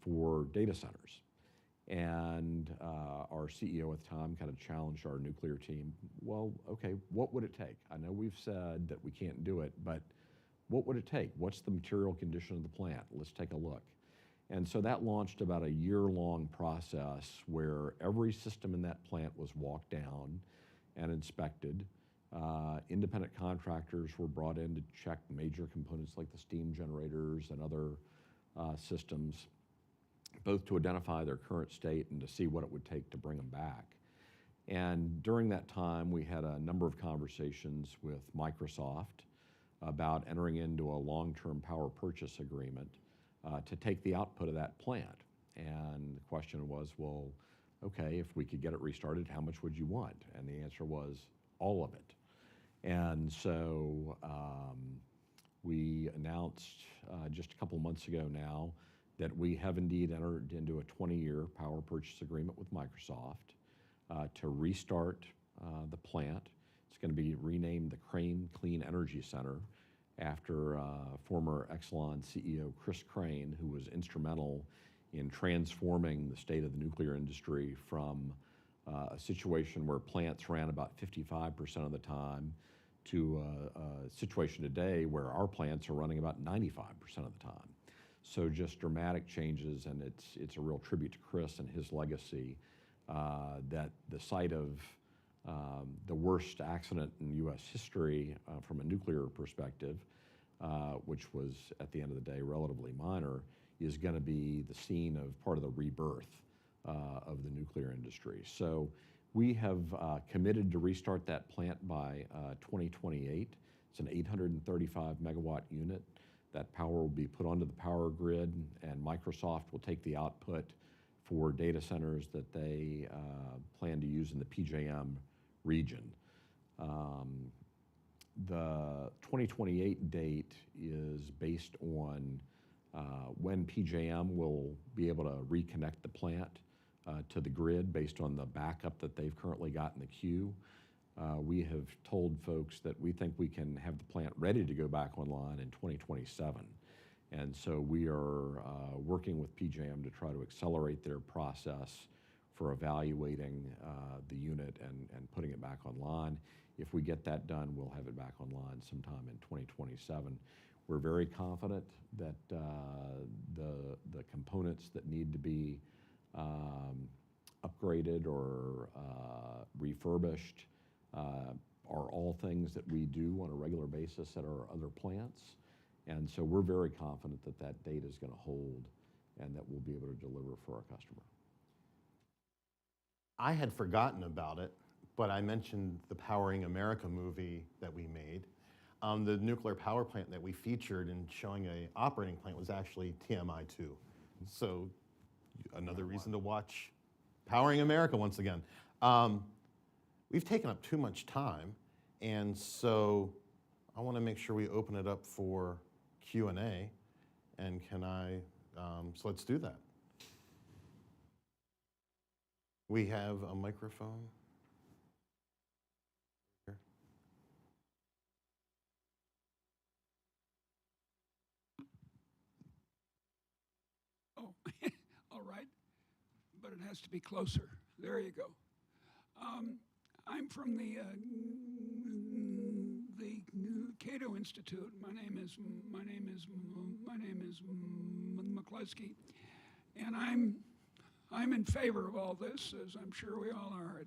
for data centers. And our CEO at the time kind of challenged our nuclear team, well, okay, what would it take? I know we've said that we can't do it, but what would it take? What's the material condition of the plant? Let's take a look. And so that launched about a year-long process where every system in that plant was walked down and inspected. Independent contractors were brought in to check major components like the steam generators and other systems, both to identify their current state and to see what it would take to bring them back. And during that time, we had a number of conversations with Microsoft about entering into a long-term power purchase agreement to take the output of that plant. And the question was, well, okay, if we could get it restarted, how much would you want? And the answer was all of it. And so we announced just a couple months ago now that we have indeed entered into a 20-year power purchase agreement with Microsoft to restart the plant. It's going to be renamed the Crane Clean Energy Center after former Exelon CEO Chris Crane, who was instrumental in transforming the state of the nuclear industry from a situation where plants ran about 55% of the time to a situation today where our plants are running about 95% of the time. So just dramatic changes, and it's a real tribute to Chris and his legacy that the site of the worst accident in U.S. history from a nuclear perspective, which was at the end of the day relatively minor, is going to be the scene of part of the rebirth of the nuclear industry. So we have committed to restart that plant by 2028. It's an 835 megawatt unit. That power will be put onto the power grid, and Microsoft will take the output for data centers that they plan to use in the PJM region. The 2028 date is based on when PJM will be able to reconnect the plant to the grid based on the backup that they've currently got in the queue. We have told folks that we think we can have the plant ready to go back online in 2027. And so we are working with PJM to try to accelerate their process for evaluating the unit and putting it back online. If we get that done, we'll have it back online sometime in 2027. We're very confident that the components that need to be upgraded or refurbished are all things that we do on a regular basis at our other plants. And so we're very confident that that date is going to hold and that we'll be able to deliver for our customer. I had forgotten about it, but I mentioned the Powering America movie that we made. The nuclear power plant that we featured in showing a operating plant was actually TMI-2. So another reason to watch Powering America once again. We've taken up too much time, and so I want to make sure we open it up for Q&A, and so let's do that. We have a microphone. Here. Oh, all right, but it has to be closer. There you go. I'm from the Cato Institute. My name is McCluskey, and I'm in favor of all this, as I'm sure we all are at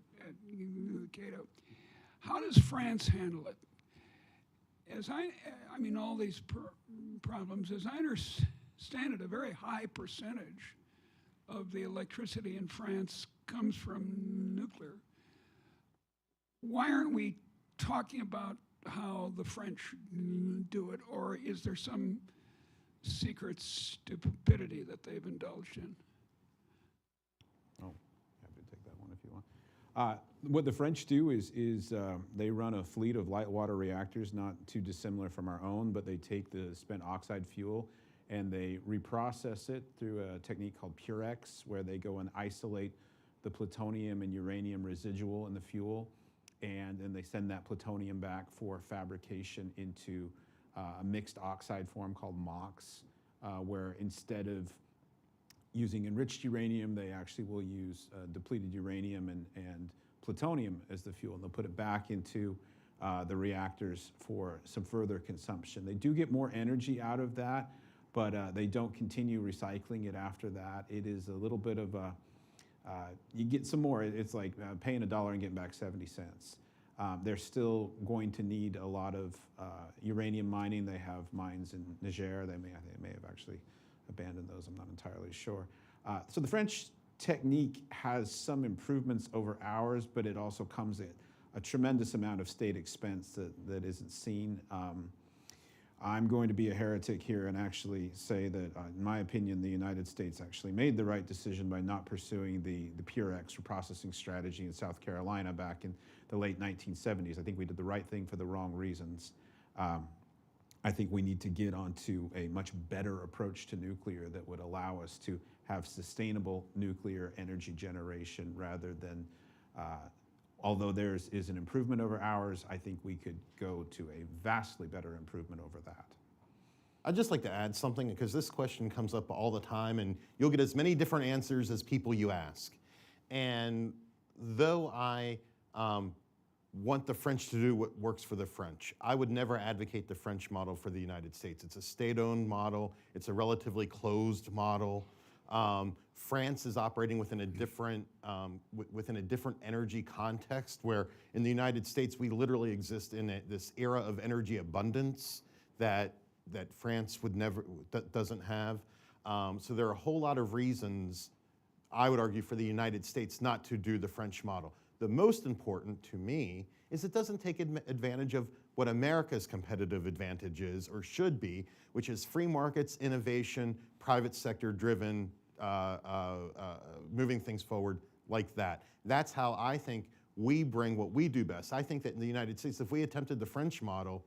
Cato. How does France handle it? As I mean, all these problems, as I understand it, a very high percentage of the electricity in France comes from nuclear. Why aren't we talking about how the French do it, or is there some secret stupidity that they've indulged in? Oh, happy to take that one if you want. What the French do is they run a fleet of light water reactors, not too dissimilar from our own, but they take the spent oxide fuel and they reprocess it through a technique called Purex, where they go and isolate the plutonium and uranium residual in the fuel, and then they send that plutonium back for fabrication into a mixed oxide form called MOX, where instead of using enriched uranium, they actually will use depleted uranium and plutonium as the fuel, and they'll put it back into the reactors for some further consumption. They do get more energy out of that, but they don't continue recycling it after that. It is a little bit of a, you get some more. It's like paying $1 and getting back 70 cents. They're still going to need a lot of uranium mining. They have mines in Niger. They may have actually abandoned those. I'm not entirely sure. So the French technique has some improvements over ours, but it also comes at a tremendous amount of state expense that isn't seen. I'm going to be a heretic here and actually say that, in my opinion, the United States actually made the right decision by not pursuing the Purex reprocessing strategy in South Carolina back in the late 1970s. I think we did the right thing for the wrong reasons. I think we need to get onto a much better approach to nuclear that would allow us to have sustainable nuclear energy generation rather than, although theirs is an improvement over ours, I think we could go to a vastly better improvement over that. I'd just like to add something, because this question comes up all the time, and you'll get as many different answers as people you ask. And though I want the French to do what works for the French, I would never advocate the French model for the United States. It's a state-owned model. It's a relatively closed model. France is operating within a different energy context, where in the United States we literally exist in this era of energy abundance that France doesn't have. So there are a whole lot of reasons, I would argue, for the United States not to do the French model. The most important to me is it doesn't take advantage of what America's competitive advantage is, or should be, which is free markets, innovation, private sector driven, moving things forward like that. That's how I think we bring what we do best. I think that in the United States, if we attempted the French model,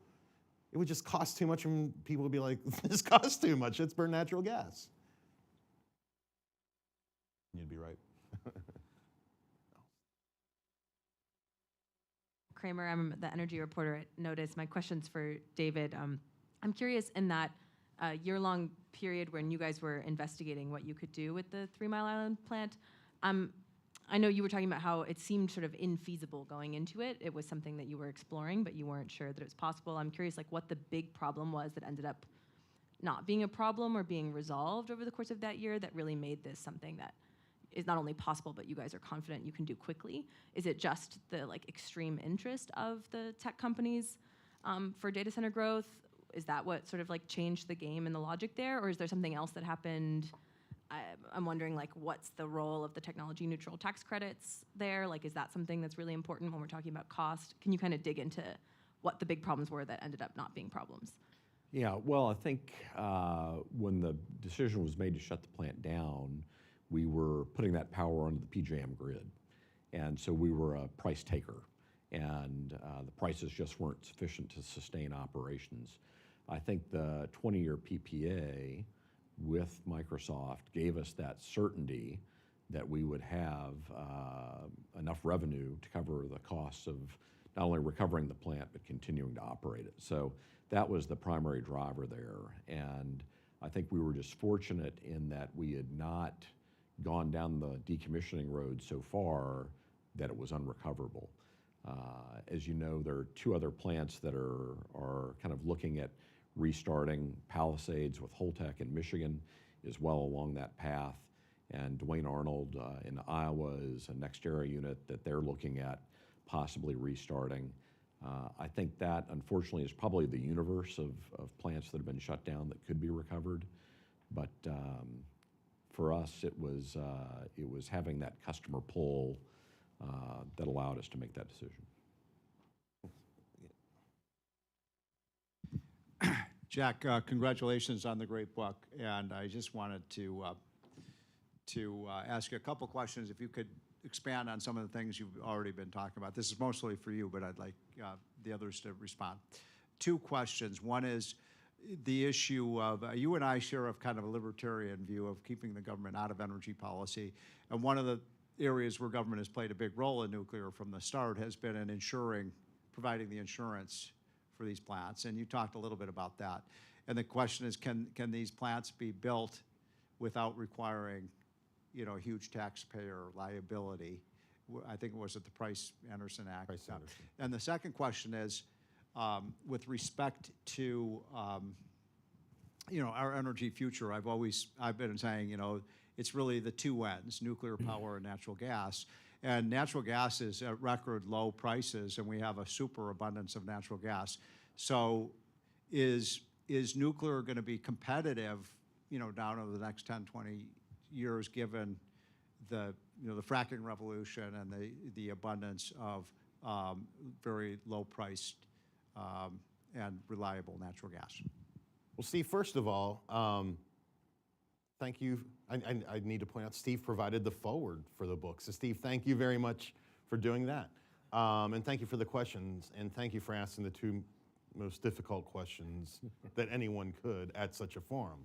it would just cost too much, and people would be like, this costs too much, let's burn natural gas. You'd be right. Kramer, I'm the energy reporter at Notice. My question's for David. I'm curious in that a year-long period when you guys were investigating what you could do with the 3 Mile Island plant. I know you were talking about how it seemed sort of infeasible going into it. It was something that you were exploring, but you weren't sure that it was possible. I'm curious, like, what the big problem was that ended up not being a problem or being resolved over the course of that year that really made this something that is not only possible, but you guys are confident you can do quickly? Is it just the like extreme interest of the tech companies for data center growth? Is that what sort of like changed the game and the logic there, or is there something else that happened? I'm wondering, like, what's the role of the technology neutral tax credits there? Like, is that something that's really important when we're talking about cost? Can you kind of dig into what the big problems were that ended up not being problems? Yeah, well, I think when the decision was made to shut the plant down, we were putting that power onto the PJM grid. And so we were a price taker, and the prices just weren't sufficient to sustain operations. I think the 20-year PPA with Microsoft gave us that certainty that we would have enough revenue to cover the costs of not only recovering the plant, but continuing to operate it. So that was the primary driver there. And I think we were just fortunate in that we had not gone down the decommissioning road so far that it was unrecoverable. As you know, there are 2 other plants that are kind of looking at restarting. Palisades with Holtec in Michigan is well along that path. And Duane Arnold in Iowa is a NextEra unit that they're looking at possibly restarting. I think that, unfortunately, is probably the universe of plants that have been shut down that could be recovered. But for us, it was having that customer pull that allowed us to make that decision. Jack, congratulations on the great book, and I just wanted to ask you a couple questions. If you could expand on some of the things you've already been talking about. This is mostly for you, but I'd like the others to respond. 2 questions. One is the issue of, you and I share a kind of a libertarian view of keeping the government out of energy policy, and one of the areas where government has played a big role in nuclear from the start has been in providing the insurance for these plants, and you talked a little bit about that. And the question is, can these plants be built without requiring, a huge taxpayer liability? I think it was at the Price-Anderson Act. Price-Anderson. And the second question is, with respect to, our energy future, I've been saying, it's really the 2 ends, nuclear power and natural gas. And natural gas is at record low prices, and we have a superabundance of natural gas. So is nuclear going to be competitive, down over the next 10, 20 years, given the fracking revolution and the abundance of very low-priced and reliable natural gas? Well, Steve, first of all, thank you. I need to point out, Steve provided the foreword for the book. So, Steve, thank you very much for doing that. And thank you for the questions, and thank you for asking the 2 most difficult questions that anyone could at such a forum.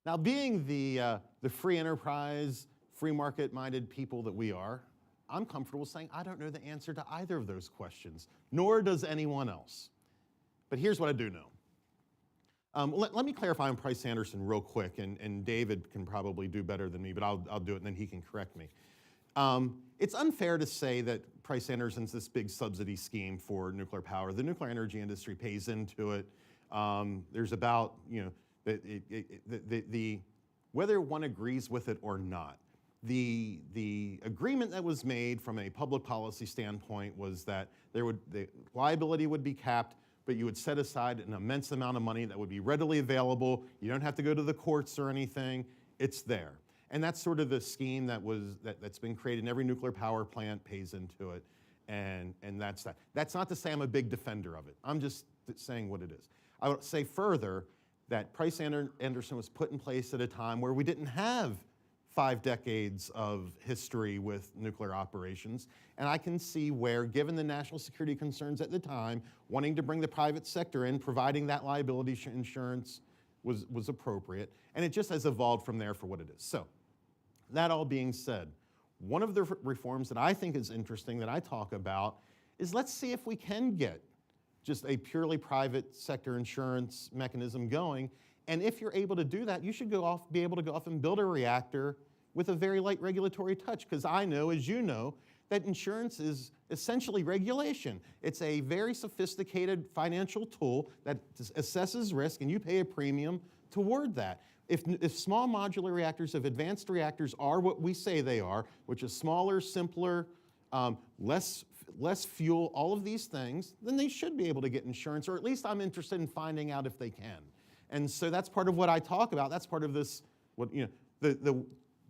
Now, being the free enterprise, free market-minded people that we are, I'm comfortable saying I don't know the answer to either of those questions, nor does anyone else. But here's what I do know. Let me clarify on Price-Anderson real quick, and David can probably do better than me, but I'll do it, and then he can correct me. It's unfair to say that Price-Anderson's this big subsidy scheme for nuclear power. The nuclear energy industry pays into it. There's about, whether one agrees with it or not, the agreement that was made from a public policy standpoint was that the liability would be capped, but you would set aside an immense amount of money that would be readily available. You don't have to go to the courts or anything. It's there. And that's sort of the scheme that's been created, and every nuclear power plant pays into it, and that's that. That's not to say I'm a big defender of it. I'm just saying what it is. I would say further that Price-Anderson was put in place at a time where we didn't have 5 decades of history with nuclear operations, and I can see where, given the national security concerns at the time, wanting to bring the private sector in, providing that liability insurance was appropriate, and it just has evolved from there for what it is. So, that all being said, one of the reforms that I think is interesting that I talk about is let's see if we can get just a purely private sector insurance mechanism going. And if you're able to do that, you should be able to go off and build a reactor with a very light regulatory touch, because I know, as you know, that insurance is essentially regulation. It's a very sophisticated financial tool that assesses risk, and you pay a premium toward that. If small modular reactors, if advanced reactors are what we say they are, which is smaller, simpler, less fuel, all of these things, then they should be able to get insurance, or at least I'm interested in finding out if they can. And so that's part of what I talk about. That's part of this, the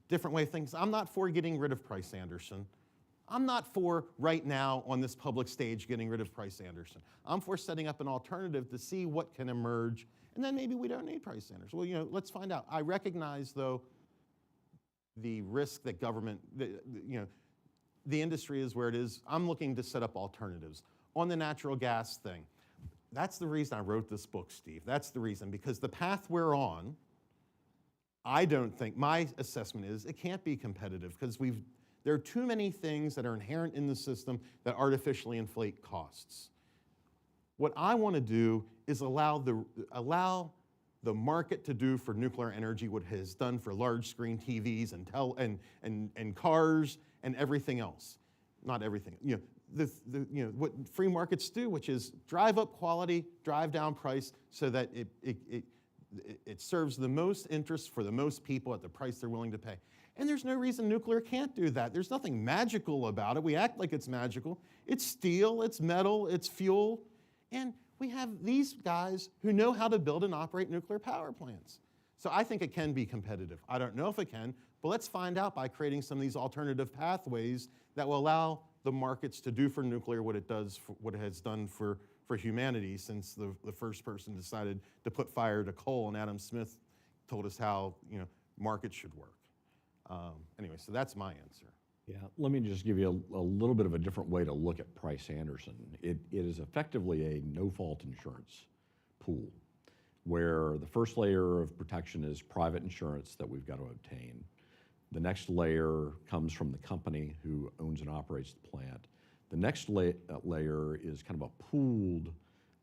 different way of things. I'm not for getting rid of Price Anderson. I'm not for, right now, on this public stage, getting rid of Price Anderson. I'm for setting up an alternative to see what can emerge, and then maybe we don't need Price Anderson. Well, let's find out. I recognize, though, the risk that government, the industry is where it is. I'm looking to set up alternatives. On the natural gas thing, that's the reason I wrote this book, Steve. That's the reason, because the path we're on, I don't think, my assessment is, it can't be competitive, because there are too many things that are inherent in the system that artificially inflate costs. What I want to do is allow the market to do for nuclear energy what it has done for large screen TVs and cars and everything else. Not everything. What free markets do, which is drive up quality, drive down price, so that it serves the most interest for the most people at the price they're willing to pay. And there's no reason nuclear can't do that. There's nothing magical about it. We act like it's magical. It's steel, it's metal, it's fuel. And we have these guys who know how to build and operate nuclear power plants. So I think it can be competitive. I don't know if it can, but let's find out by creating some of these alternative pathways that will allow the markets to do for nuclear what it has done for humanity since the first person decided to put fire to coal, and Adam Smith told us how markets should work. Anyway, so that's my answer. Yeah, let me just give you a little bit of a different way to look at Price Anderson. It is effectively a no-fault insurance pool, where the first layer of protection is private insurance that we've got to obtain. The next layer comes from the company who owns and operates the plant. The next layer is kind of a pooled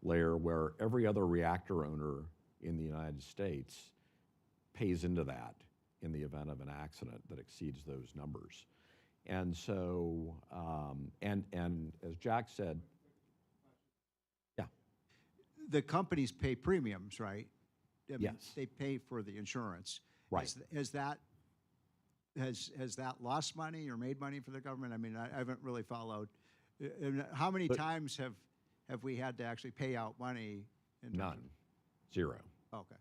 layer where every other reactor owner in the United States pays into that in the event of an accident that exceeds those numbers. And so, and as Jack said, yeah. The companies pay premiums, right? I mean, Yes. They pay for the insurance. Right. Has that lost money or made money for the government? I mean, I haven't really followed. How many times have we had to actually pay out money? None. Zero. Okay.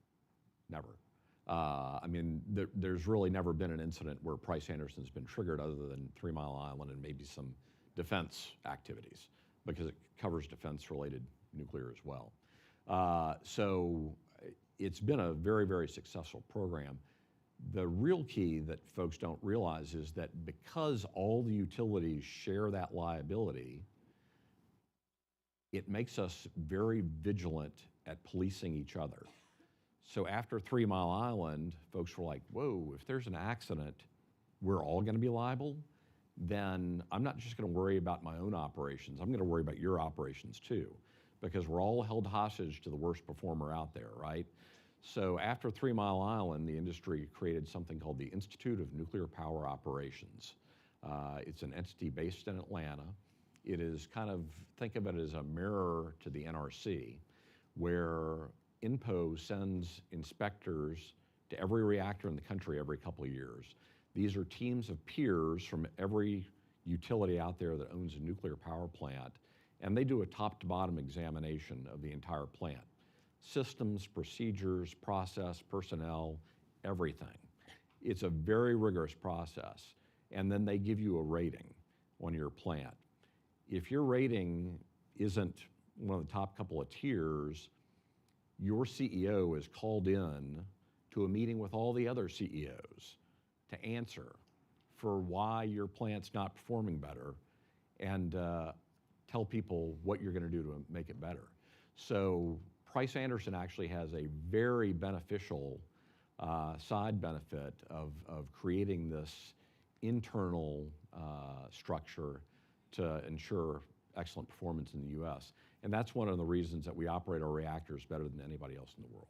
Never. I mean, there's really never been an incident where Price Anderson's been triggered other than 3 Mile Island and maybe some defense activities, because it covers defense-related nuclear as well. So it's been a very, very successful program. The real key that folks don't realize is that because all the utilities share that liability, it makes us very vigilant at policing each other. So after 3 Mile Island, folks were like, whoa, if there's an accident, we're all gonna be liable? Then I'm not just gonna worry about my own operations, I'm gonna worry about your operations too, because we're all held hostage to the worst performer out there, right? So after 3 Mile Island, the industry created something called the Institute of Nuclear Power Operations. It's an entity based in Atlanta. It is kind of, think of it as a mirror to the NRC, where INPO sends inspectors to every reactor in the country every couple of years. These are teams of peers from every utility out there that owns a nuclear power plant, and they do a top to bottom examination of the entire plant. Systems, procedures, process, personnel, everything. It's a very rigorous process. And then they give you a rating on your plant. If your rating isn't one of the top couple of tiers, your CEO is called in to a meeting with all the other CEOs to answer for why your plant's not performing better, and tell people what you're gonna do to make it better. So Price Anderson actually has a very beneficial side benefit of creating this internal structure to ensure excellent performance in the U.S. And that's one of the reasons that we operate our reactors better than anybody else in the world.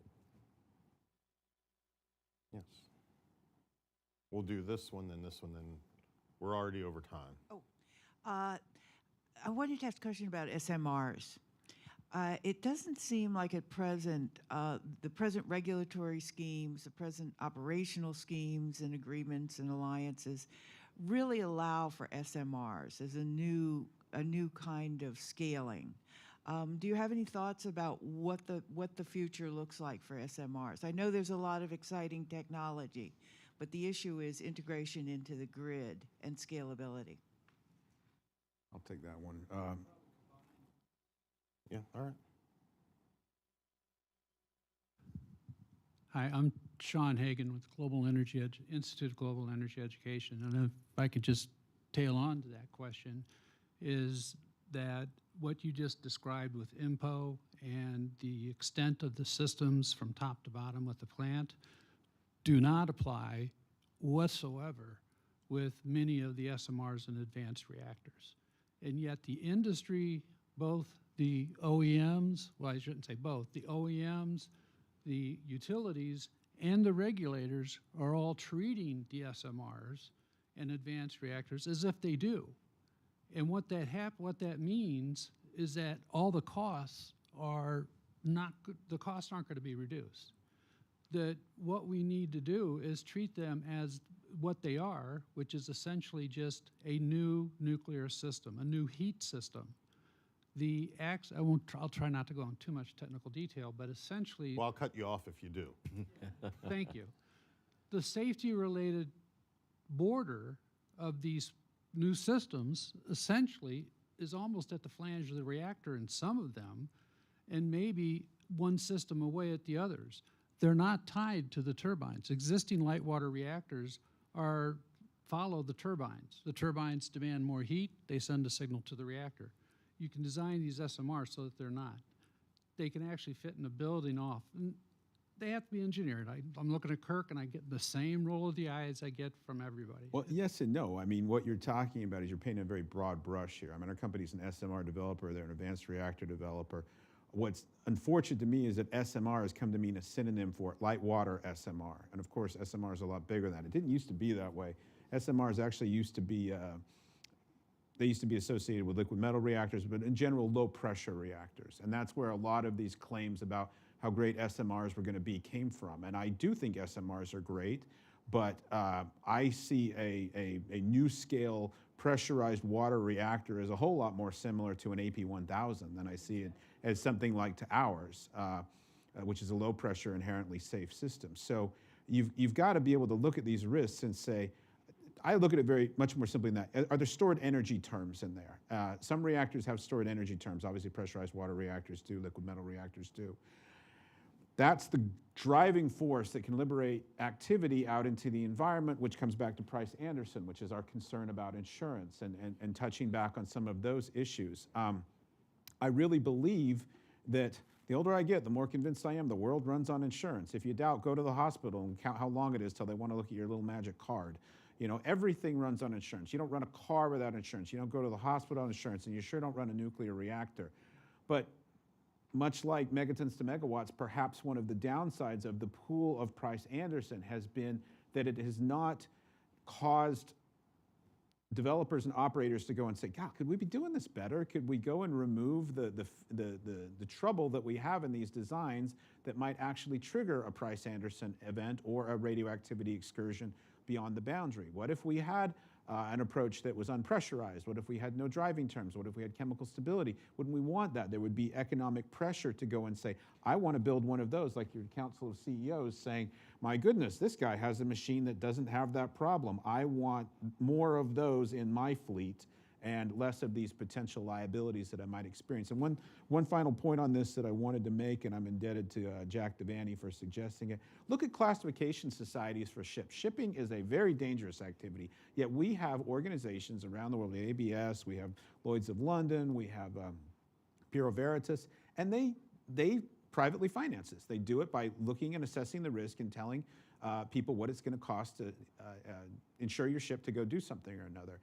Yes. We'll do this one, then this one, then we're already over time. I wanted to ask a question about SMRs. It doesn't seem like at present, the present regulatory schemes, the present operational schemes and agreements and alliances really allow for SMRs as a new kind of scaling. Do you have any thoughts about what the future looks like for SMRs? I know there's a lot of exciting technology, but the issue is integration into the grid and scalability. I'll take that one. Yeah, all right. Hi, I'm Sean Hagan with Global Energy Institute of Global Energy Education. And if I could just tail on to that question, is that what you just described with IMPO and the extent of the systems from top to bottom with the plant do not apply whatsoever with many of the SMRs and advanced reactors. And yet the industry, both the OEMs, well, I shouldn't say both, the OEMs, the utilities, and the regulators are all treating the SMRs and advanced reactors as if they do. And what that means is that all the costs are not good, the costs aren't going to be reduced. That what we need to do is treat them as what they are, which is essentially just a new nuclear system, a new heat system. I'll try not to go into too much technical detail, but essentially. Well, I'll cut you off if you do. Thank you. The safety-related border of these new systems essentially is almost at the flange of the reactor in some of them, and maybe one system away at the others. They're not tied to the turbines. Existing light water reactors follow the turbines. The turbines demand more heat, they send a signal to the reactor. You can design these SMRs so that they're not. They can actually fit in a building off. And they have to be engineered. I'm looking at Kirk and I get the same roll of the eyes I get from everybody. Well, yes and no. I mean, what you're talking about is you're painting a very broad brush here. I mean, our company's an SMR developer, they're an advanced reactor developer. What's unfortunate to me is that SMR has come to mean a synonym for light water SMR. And of course, SMR is a lot bigger than that. It didn't used to be that way. SMRs actually used to be, they used to be associated with liquid metal reactors, but in general, low pressure reactors. And that's where a lot of these claims about how great SMRs were going to be came from. And I do think SMRs are great, but I see a new scale pressurized water reactor as a whole lot more similar to an AP1000 than I see it as something like to ours, which is a low pressure, inherently safe system. So you've got to be able to look at these risks and say, I look at it very much more simply than that. Are there stored energy terms in there? Some reactors have stored energy terms. Obviously, pressurized water reactors do, liquid metal reactors do. That's the driving force that can liberate activity out into the environment, which comes back to Price-Anderson, which is our concern about insurance and touching back on some of those issues. I really believe that the older I get, the more convinced I am the world runs on insurance. If you doubt, go to the hospital and count how long it is till they want to look at your little magic card. You know, everything runs on insurance. You don't run a car without insurance. You don't go to the hospital on insurance, and you sure don't run a nuclear reactor. But much like megatons to megawatts, perhaps one of the downsides of the pool of Price-Anderson has been that it has not caused developers and operators to go and say, God, could we be doing this better? Could we go and remove the trouble that we have in these designs that might actually trigger a Price-Anderson event or a radioactivity excursion beyond the boundary? What if we had an approach that was unpressurized? What if we had no driving terms? What if we had chemical stability? Wouldn't we want that? There would be economic pressure to go and say, I want to build one of those, like your Council of CEOs saying, my goodness, this guy has a machine that doesn't have that problem. I want more of those in my fleet and less of these potential liabilities that I might experience. And one final point on this that I wanted to make, and I'm indebted to Jack Devaney for suggesting it. Look at classification societies for ships. Shipping is a very dangerous activity, yet we have organizations around the world, the ABS, we have Lloyd's of London, we have Bureau Veritas, and they privately finance this. They do it by looking and assessing the risk and telling people what it's going to cost to insure your ship to go do something or another.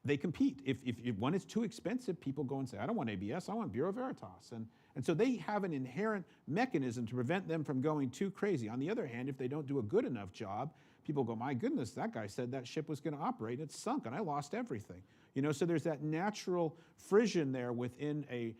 they compete. If one is too expensive, people go and say, I don't want ABS, I want Bureau Veritas. And so they have an inherent mechanism to prevent them from going too crazy. On the other hand, if they don't do a good enough job, people go, my goodness, that guy said that ship was going to operate, and it's sunk, and I lost everything. You know, so there's that natural frisson there within a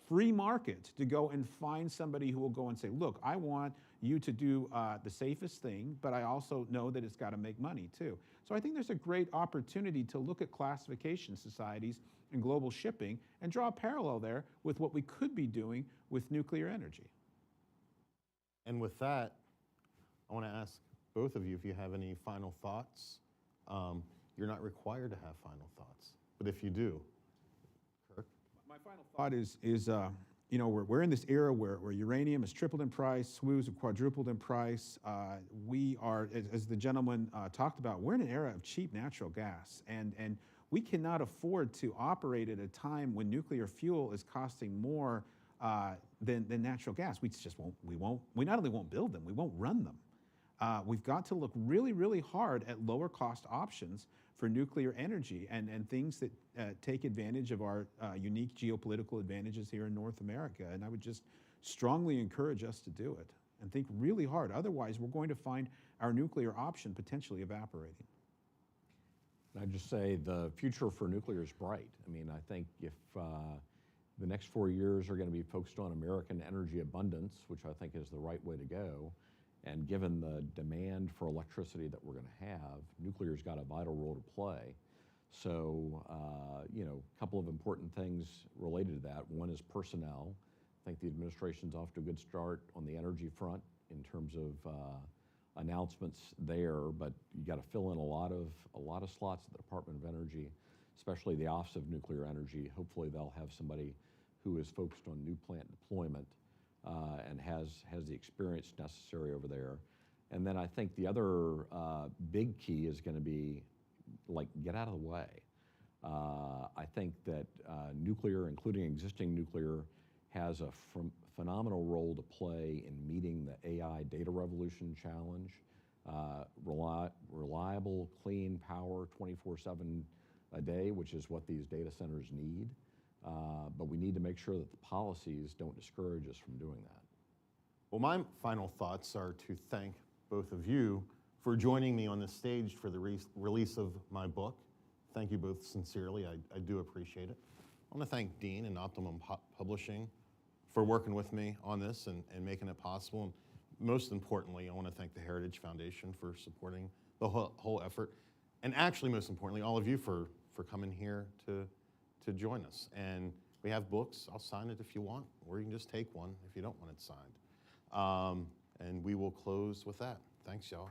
free market to go and find somebody who will go and say, look, I want you to do the safest thing, but I also know that it's got to make money too. So I think there's a great opportunity to look at classification societies and global shipping and draw a parallel there with what we could be doing with nuclear energy. And with that, I want to ask both of you if you have any final thoughts. You're not required to have final thoughts, but if you do, Kirk? My final thought is you know, we're in this era where uranium has tripled in price, SWUs have quadrupled in price. We are, as the gentleman talked about, we're in an era of cheap natural gas, and we cannot afford to operate at a time when nuclear fuel is costing more than natural gas. We just won't. We not only won't build them, we won't run them. We've got to look really, really hard at lower cost options for nuclear energy and things that take advantage of our unique geopolitical advantages here in North America. And I would just strongly encourage us to do it and think really hard. Otherwise, we're going to find our nuclear option potentially evaporating. I'd just say the future for nuclear is bright. I mean, I think if the next 4 years are going to be focused on American energy abundance, which I think is the right way to go, and given the demand for electricity that we're going to have, nuclear's got a vital role to play. So, you know, a couple of important things related to that. One is personnel. I think the administration's off to a good start on the energy front in terms of announcements there, but you got to fill in a lot of slots at the Department of Energy, especially the Office of Nuclear Energy. Hopefully, they'll have somebody who is focused on new plant deployment and has the experience necessary over there. And then I think the other big key is going to be, like, get out of the way. I think that nuclear, including existing nuclear, has a phenomenal role to play in meeting the AI data revolution challenge. Reliable, clean power 24/7 a day, which is what these data centers need. But we need to make sure that the policies don't discourage us from doing that. Well, my final thoughts are to thank both of you for joining me on this stage for the release of my book. Thank you both sincerely. I do appreciate it. I want to thank Dean and Optimum Publishing for working with me on this and making it possible. And most importantly, I want to thank the Heritage Foundation for supporting the whole effort. And actually, most importantly, all of you for coming here to join us. And we have books. I'll sign it if you want, or you can just take one if you don't want it signed. And we will close with that. Thanks, y'all.